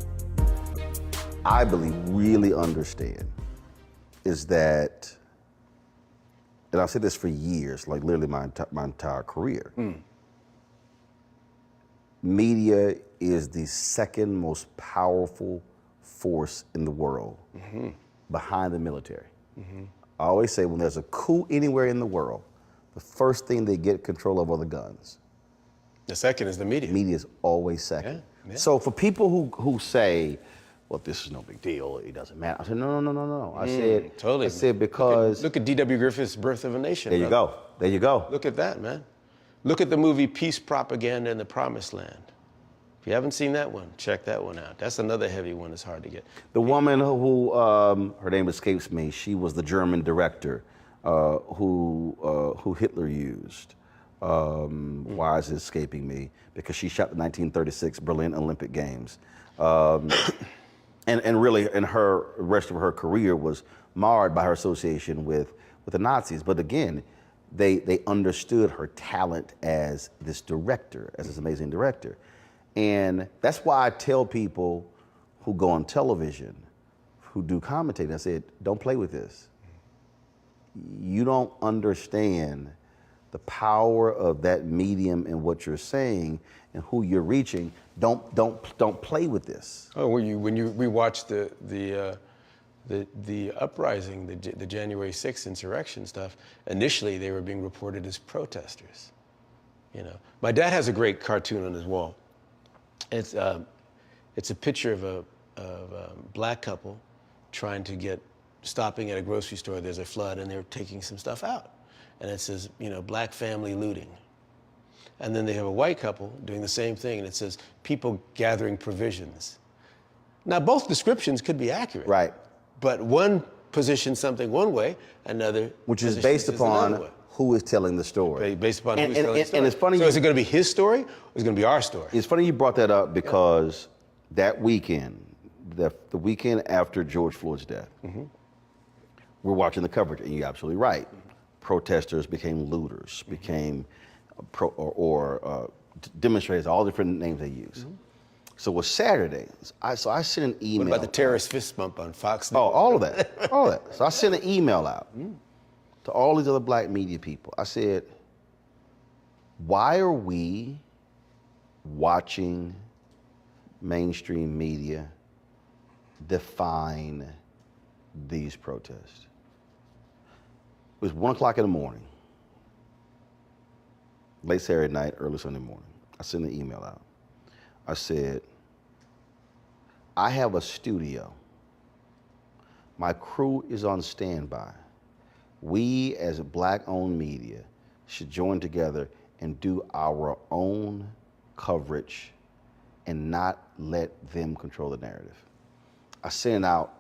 I believe, really understand is that, and I've said this for years, like literally my entire career, media is the second most powerful force in the world behind the military. I always say when there's a coup anywhere in the world, the first thing they get control of are the guns. The second is the media. Media is always second. Yeah. So for people who say, well, this is no big deal, it doesn't matter. I said, no. I said, totally. I said, because. Look at D.W. Griffith's Birth of a Nation. There you go. There you go. Look at that, man. Look at the movie Peace Propaganda in the Promised Land. If you haven't seen that one, check that one out. That's another heavy one that's hard to get. The woman who, her name escapes me, she was the German director who Hitler used. Why is it escaping me? Because she shot the 1936 Berlin Olympic Games. And really, and her rest of her career was marred by her association with the Nazis. But again, they understood her talent as this director, as this amazing director. And that's why I tell people who go on television, who do commentating, I said, don't play with this. You don't understand the power of that medium and what you're saying and who you're reaching. Don't play with this. Oh, we watched the uprising, the January 6th insurrection stuff. Initially, they were being reported as protesters. You know, my dad has a great cartoon on his wall. It's a picture of a black couple stopping at a grocery store. There's a flood, and they're taking some stuff out. And it says, you know, black family looting. And then they have a white couple doing the same thing, and it says, people gathering provisions. Now, both descriptions could be accurate. Right. But one positions something one way, another which is based upon who is telling the story. Based upon who's telling the story. And it's funny. So is it going to be his story, or is it going to be our story? It's funny you brought that up because that weekend, the weekend after George Floyd's death, we're watching the coverage, and you're absolutely right. Protesters became looters, became demonstrators, all different names they use. So it was Saturday. So I sent an email. What about the terrorist fist bump on Fox News? Oh, all of that. All of that. So I sent an email out to all these other black media people. I said, why are we watching mainstream media define these protests? It was 1 o'clock in the morning, late Saturday night, early Sunday morning. I sent an email out. I said, I have a studio. My crew is on standby. We as black-owned media should join together and do our own coverage and not let them control the narrative. I sent out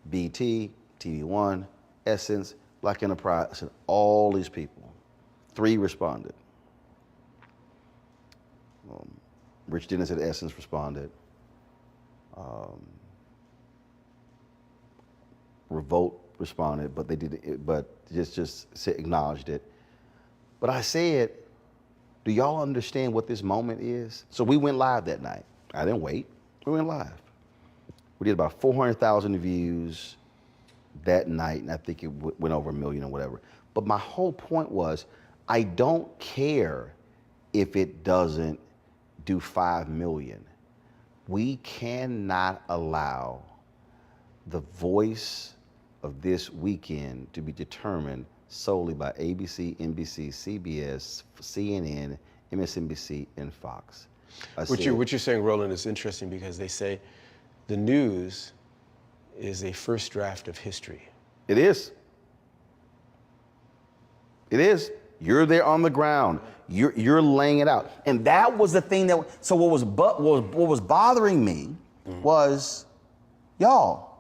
BT, TV One, Essence, Black Enterprise. I said, all these people. 3 responded. Rich Dennis at Essence responded. Revolt responded, but they did it, but just acknowledged it. But I said, do y'all understand what this moment is? So we went live that night. I didn't wait. We went live. We did about 400,000 views that night, and I think it went over 1 million or whatever. But my whole point was, I don't care if it doesn't do 5 million. We cannot allow the voice of this weekend to be determined solely by ABC, NBC, CBS, CNN, MSNBC, and Fox. What you're saying, Roland, is interesting because they say the news is a first draft of history. It is. It is. You're there on the ground. You're laying it out, and that was the thing that. So what was bothering me was, y'all.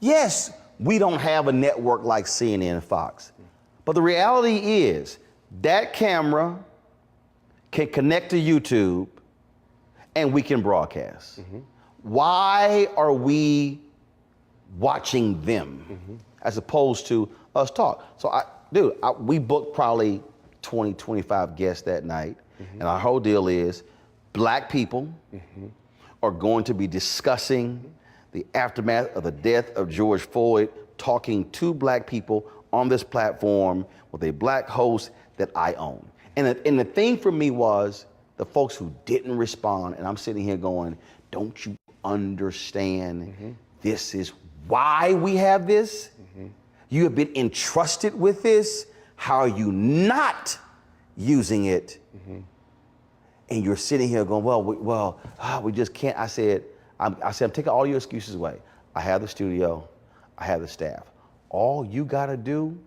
Yes, we don't have a network like CNN and Fox, but the reality is that camera can connect to YouTube, and we can broadcast. Why are we watching them as opposed to us talk? So we booked probably 20, 25 guests that night. And our whole deal is Black people are going to be discussing the aftermath of the death of George Floyd, talking to Black people on this platform with a Black host that I own. And the thing for me was the folks who didn't respond, and I'm sitting here going, don't you understand this is why we have this? You have been entrusted with this. How are you not using it? And you're sitting here going, we just can't. I said, I'm taking all your excuses away. I have the studio, I have the staff. All you gotta do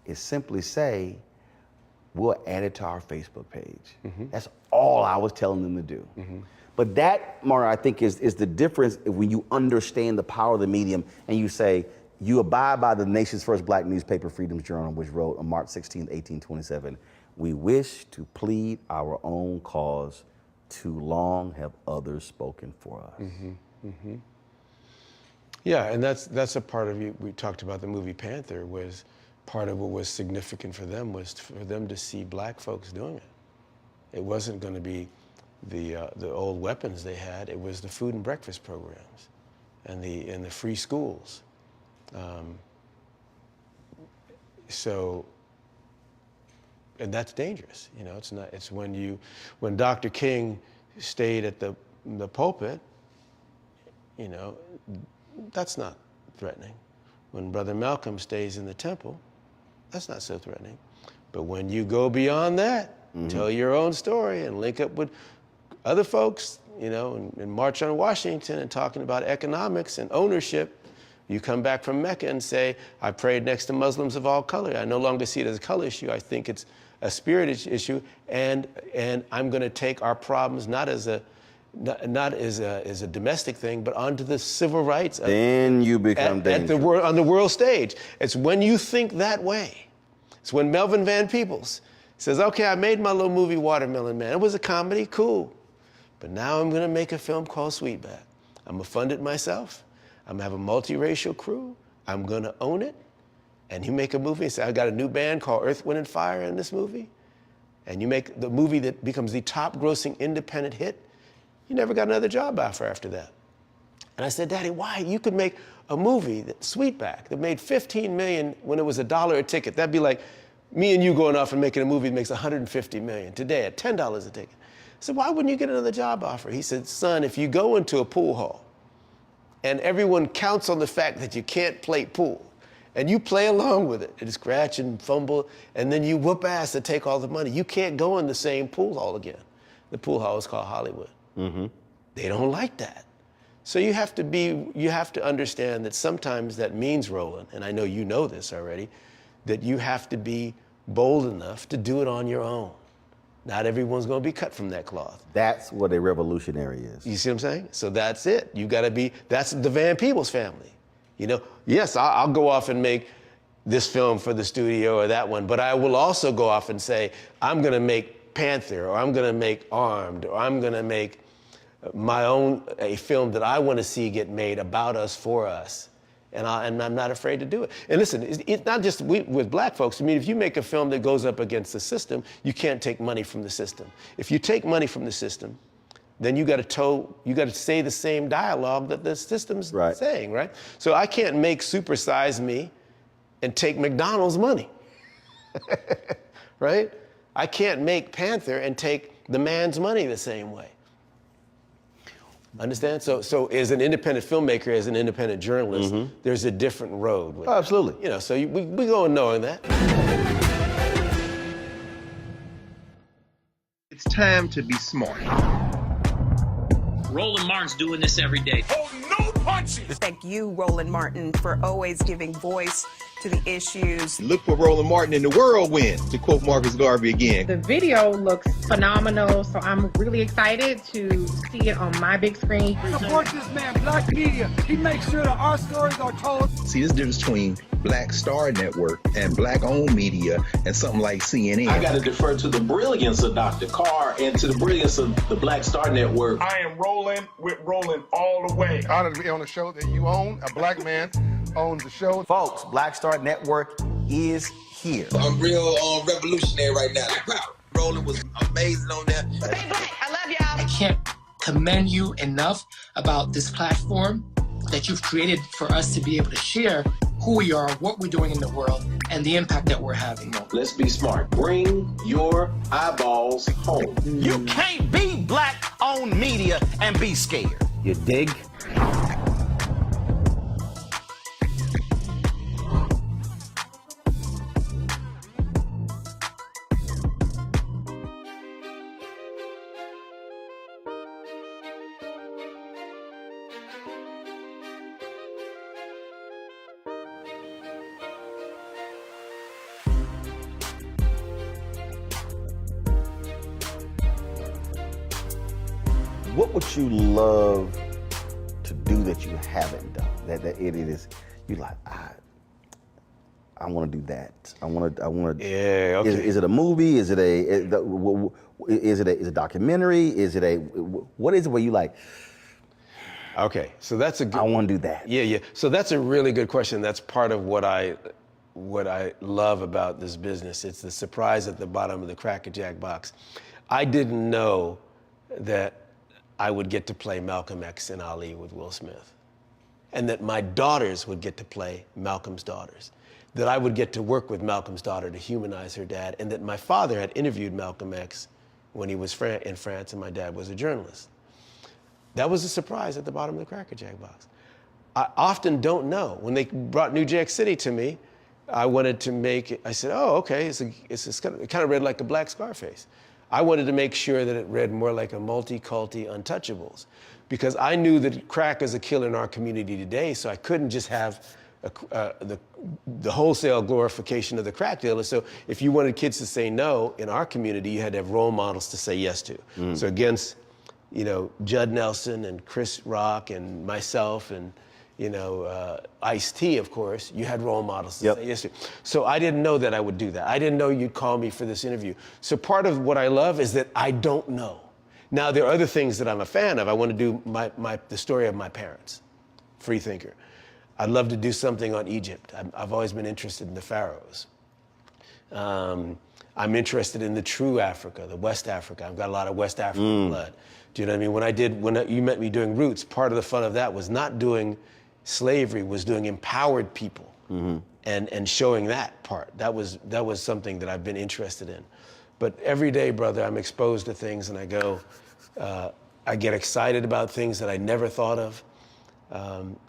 is simply say, we'll add it to our Facebook page. That's all I was telling them to do. But that, Mario, I think is the difference when you understand the power of the medium and you say, you abide by the nation's first Black newspaper, Freedom's Journal, which wrote on March 16, 1827, we wish to plead our own cause. Too long have others spoken for us. Yeah, and that's a part of you. We talked about the movie Panther. Was part of what was significant for them was for them to see Black folks doing it. It wasn't going to be the old weapons they had. It was the food and breakfast programs, and the free schools. And that's dangerous. You know, it's not. It's when Dr. King stayed at the pulpit. You know, that's not threatening. When Brother Malcolm stays in the temple, that's not so threatening. But when you go beyond that, tell your own story and link up with other folks, you know, and march on Washington and talking about economics and ownership, you come back from Mecca and say, I prayed next to Muslims of all color. I no longer see it as a color issue. I think it's a spirit issue, and I'm going to take our problems not as a domestic thing, but onto the civil rights. Then you become dangerous. On the world stage. It's when you think that way. It's when Melvin Van Peebles says, okay, I made my little movie Watermelon Man. It was a comedy, cool. But now I'm gonna make a film called Sweetback. I'm gonna fund it myself. I'm gonna have a multiracial crew. I'm gonna own it. And you make a movie and say, I got a new band called Earth, Wind, and Fire in this movie. And you make the movie that becomes the top grossing independent hit. You never got another job offer after that. And I said, Daddy, why? You could make a movie, Sweetback, that made $15 million when it was $1 a ticket. That'd be like me and you going off and making a movie that makes $150 million today at $10 a ticket. I said, why wouldn't you get another job offer? He said, son, if you go into a pool hall and everyone counts on the fact that you can't play pool, and you play along with it and scratch and fumble, and then you whoop ass to take all the money, you can't go in the same pool hall again. The pool hall is called Hollywood. They don't like that. So you have to understand that sometimes that means, Roland, and I know you know this already, that you have to be bold enough to do it on your own. Not everyone's gonna be cut from that cloth. That's what a revolutionary is. You see what I'm saying? So that's it. You gotta be, that's the Van Peebles family. You know, yes, I'll go off and make this film for the studio or that one, but I will also go off and say, I'm gonna make Panther, or I'm gonna make Armed, or I'm gonna make my own, a film that I wanna see get made about us, for us. And I'm not afraid to do it. And listen, it's not just with black folks. I mean, if you make a film that goes up against the system, you can't take money from the system. If you take money from the system, then you got to say the same dialogue that the system's saying, right? So I can't make Super Size Me and take McDonald's money, right? I can't make Panther and take the man's money the same way. Understand? So as an independent filmmaker, as an independent journalist, there's a different road. Oh, absolutely. You know, so we go knowing that. It's time to be smart. Roland Martin's doing this every day. Oh, no punches! Thank you, Roland Martin, for always giving voice to the issues. Look for Roland Martin in the whirlwind, to quote Marcus Garvey again. The video looks phenomenal, so I'm really excited to see it on my big screen. Support this man, Black Media. He makes sure that our stories are told. See, there's a difference between Black Star Network and Black-owned media and something like CNN. I got to defer to the brilliance of Dr. Carr and to the brilliance of the Black Star Network. I am rolling with Roland all the way. Honored to be on a show that you own. A black man owns the show. Folks, Black Star Network is here. I'm real revolutionary right now. Wow, Roland was amazing on that. Stay black. I love y'all. I can't commend you enough about this platform that you've created for us to be able to share who we are, what we're doing in the world, and the impact that we're having. Let's be smart. Bring your eyeballs home. You can't be black-owned media and be scared. You dig? What would you love to do that you haven't done? That it is, you like, I want to do that. I want to. Yeah. Okay. Is it a movie? Is it a documentary? Is it what is it where you like? Okay, so that's a good. I want to do that. Yeah. So that's a really good question. That's part of what I love about this business. It's the surprise at the bottom of the Cracker Jack box. I didn't know that I would get to play Malcolm X in Ali with Will Smith, and that my daughters would get to play Malcolm's daughters, that I would get to work with Malcolm's daughter to humanize her dad, and that my father had interviewed Malcolm X when he was in France and my dad was a journalist. That was a surprise at the bottom of the Cracker Jack box. I often don't know. When they brought New Jack City to me, I wanted to make it, I said, oh, okay, it kind of read like a Black Scarface. I wanted to make sure that it read more like a multi-culti Untouchables, because I knew that crack is a killer in our community today, so I couldn't just have the wholesale glorification of the crack dealer. So if you wanted kids to say no in our community, you had to have role models to say yes to. So against, Judd Nelson and Chris Rock and myself and, Ice-T, of course, you had role models to say yes to. So I didn't know that I would do that. I didn't know you'd call me for this interview. So part of what I love is that I don't know. Now, there are other things that I'm a fan of. I want to do the story of my parents, free thinker. I'd love to do something on Egypt. I've always been interested in the pharaohs. I'm interested in the true Africa, the West Africa. I've got a lot of West African blood. Do you know what I mean? When you met me doing Roots, part of the fun of that was not doing slavery, was doing empowered people and showing that part. That was something that I've been interested in. But every day, brother, I'm exposed to things and I go, I get excited about things that I never thought of.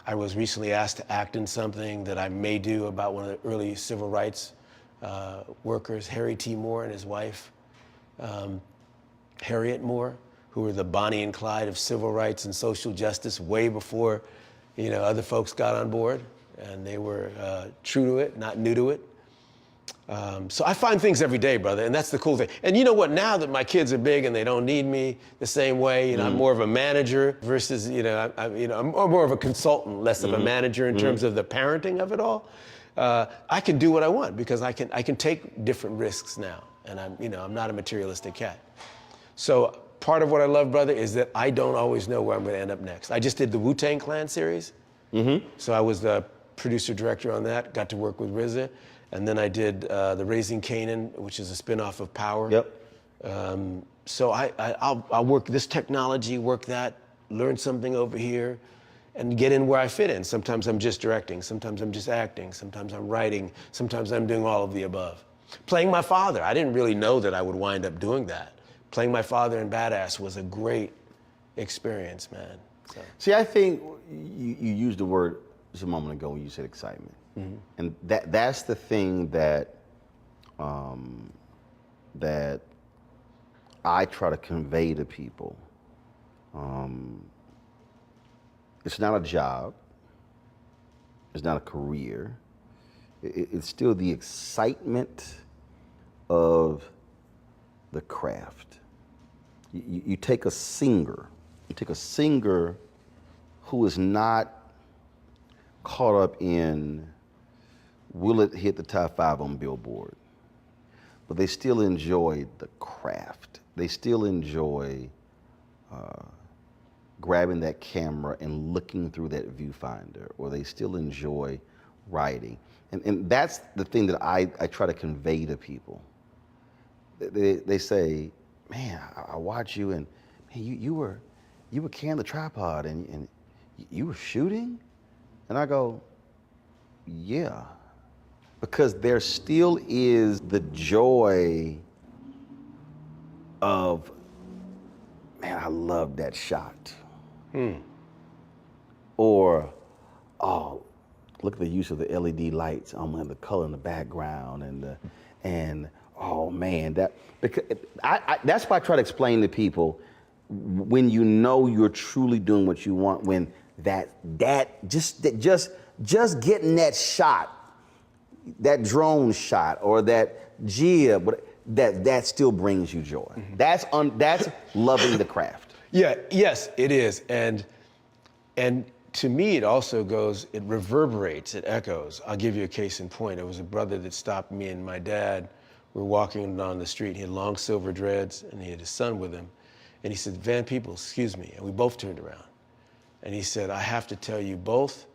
I was recently asked to act in something that I may do about one of the early civil rights workers, Harry T. Moore and his wife, Harriet Moore, who were the Bonnie and Clyde of civil rights and social justice way before, other folks got on board. And they were true to it, not new to it. So I find things every day, brother, and that's the cool thing. And you know what? Now that my kids are big and they don't need me the same way, you know, I'm more of a manager versus, I'm more of a consultant, less of a manager in terms of the parenting of it all. I can do what I want because I can take different risks now, and I'm not a materialistic cat. So part of what I love, brother, is that I don't always know where I'm going to end up next. I just did the Wu-Tang Clan series, so I was the producer director on that. Got to work with RZA. And then I did the Raising Canaan, which is a spin-off of Power. Yep. So I'll work this technology, work that, learn something over here, and get in where I fit in. Sometimes I'm just directing, sometimes I'm just acting, sometimes I'm writing, sometimes I'm doing all of the above. Playing my father, I didn't really know that I would wind up doing that. Playing my father in Badass was a great experience, man. So. See, I think you used the word just a moment ago when you said excitement. And that's the thing that that I try to convey to people. It's not a job. It's not a career. It's still the excitement of the craft. You take a singer. You take a singer who is not caught up in will it hit the top 5 on Billboard? But they still enjoy the craft. They still enjoy grabbing that camera and looking through that viewfinder, or they still enjoy writing. And that's the thing that I try to convey to people. They say, man, I watch you and man, you were carrying the tripod and you were shooting? And I go, yeah. Because there still is the joy of, man, I love that shot. Or, oh, look at the use of the LED lights, and the color in the background, and oh man, that's why I try to explain to people when you know you're truly doing what you want, when just getting that shot, that drone shot or that jib, that still brings you joy. That's loving the craft. Yeah, yes, it is. And to me, it also it reverberates, it echoes. I'll give you a case in point. It was a brother that stopped me and my dad. We were walking down the street. He had long silver dreads and he had his son with him. And he said, Van Peebles, excuse me. And we both turned around. And he said, I have to tell you both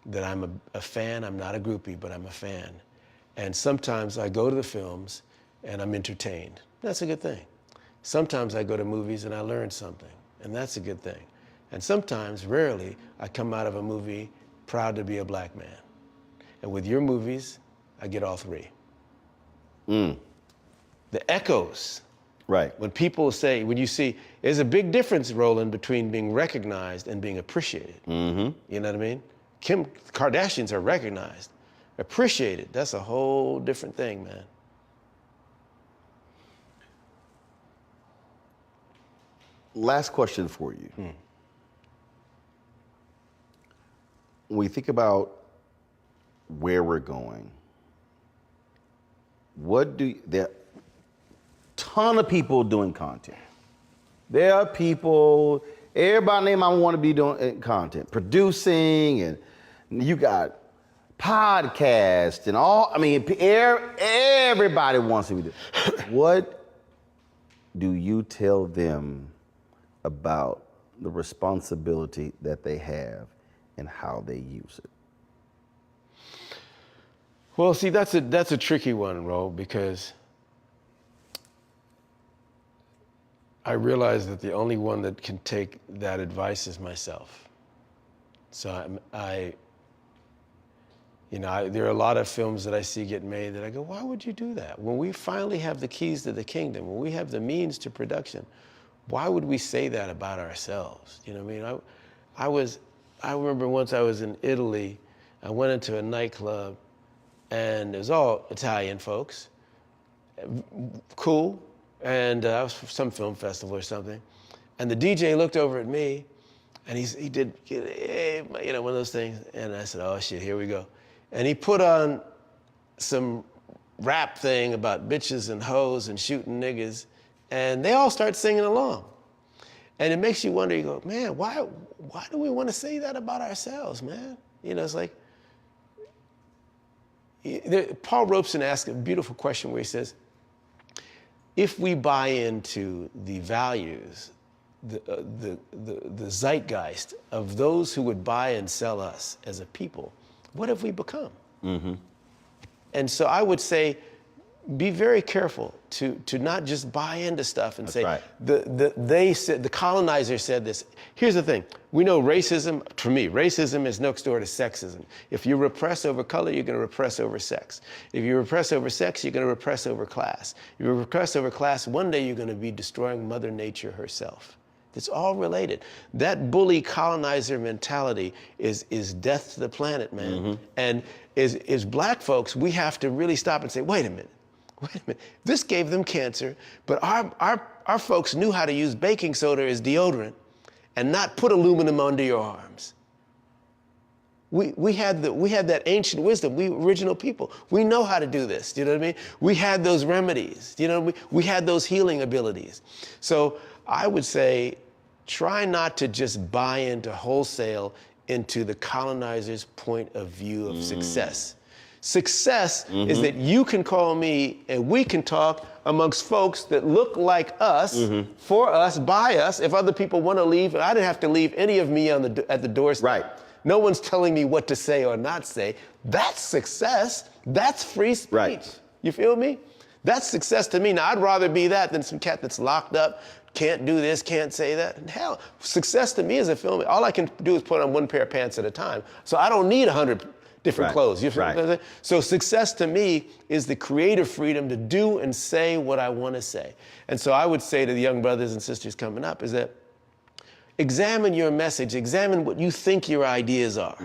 that I'm a fan. I'm not a groupie, but I'm a fan. And sometimes I go to the films and I'm entertained. That's a good thing. Sometimes I go to movies and I learn something, and that's a good thing. And sometimes, rarely, I come out of a movie proud to be a black man. And with your movies, I get all three. The echoes. Right. When people say, there's a big difference, Roland, between being recognized and being appreciated. You know what I mean? Kim Kardashians are recognized. Appreciated, that's a whole different thing, man. Last question for you. When we think about where we're going, there are a ton of people doing content. There are people, everybody name I want to be doing content, producing, and you got podcasts and all, everybody wants to be doing. What do you tell them about the responsibility that they have and how they use it? Well, see, that's a tricky one, Ro, because I realize that the only one that can take that advice is myself. So there are a lot of films that I see get made that I go, why would you do that? When we finally have the keys to the kingdom, when we have the means to production, why would we say that about ourselves? You know what I mean? I remember once I was in Italy, I went into a nightclub and it was all Italian folks, cool, and I was from some film festival or something, and the DJ looked over at me and he did, one of those things, and I said, oh shit, here we go. And he put on some rap thing about bitches and hoes and shooting niggas, and they all start singing along. And it makes you wonder, you go, man, why do we want to say that about ourselves, man? You know, it's like, Paul Robeson asked a beautiful question where he says, if we buy into the values, the zeitgeist of those who would buy and sell us as a people, what have we become? Mm-hmm. And so I would say, be very careful to not just buy into stuff and say, right. The colonizer said this. Here's the thing. We know racism, for me, racism is next door to sexism. If you repress over color, you're going to repress over sex. If you repress over sex, you're going to repress over class. If you repress over class, one day you're going to be destroying Mother Nature herself. It's all related. That bully colonizer mentality is death to the planet, man. Mm-hmm. And as black folks, we have to really stop and say, wait a minute. This gave them cancer, but our folks knew how to use baking soda as deodorant and not put aluminum under your arms. We had that ancient wisdom. We original people. We know how to do this. Do you know what I mean? We had those remedies. You know, we had those healing abilities. So I would say, try not to just buy into wholesale into the colonizer's point of view of success. Success is that you can call me and we can talk amongst folks that look like us, for us, by us. If other people want to leave, I didn't have to leave any of me at the doorstep. Right. No one's telling me what to say or not say. That's success. That's free speech. Right. You feel me? That's success to me. Now, I'd rather be that than some cat that's locked up, can't do this, can't say that. And hell, success to me as a filmmaker, all I can do is put on one pair of pants at a time. So I don't need 100 different clothes. You feel what I'm saying? So success to me is the creative freedom to do and say what I want to say. And so I would say to the young brothers and sisters coming up is that examine your message, examine what you think your ideas are.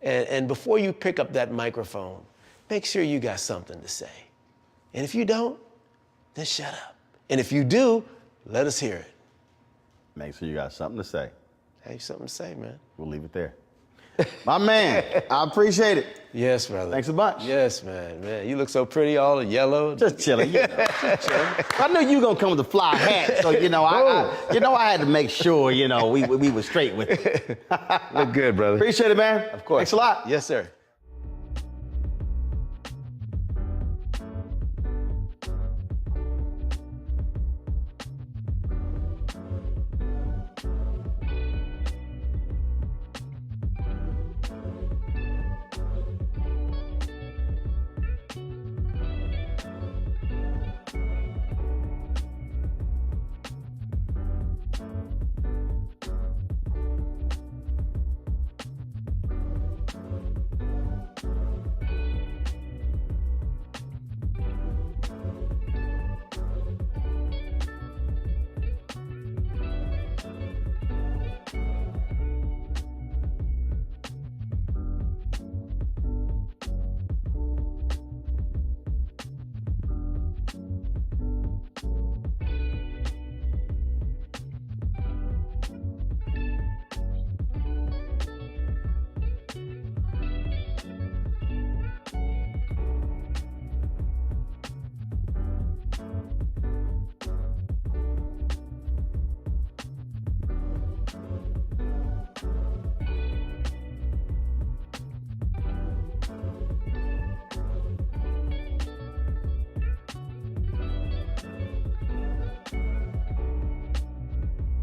And before you pick up that microphone, make sure you got something to say. And if you don't, then shut up. And if you do, let us hear it. Make sure you got something to say. Have something to say, man. We'll leave it there. My man, I appreciate it. Yes, brother. Thanks a bunch. Yes, man. Man, you look so pretty, all yellow. Just chilling. You know, just chilling. I knew you were gonna come with a fly hat, so I had to make sure we were straight with it. Look good, brother. Appreciate it, man. Of course. Thanks a lot. Yes, sir.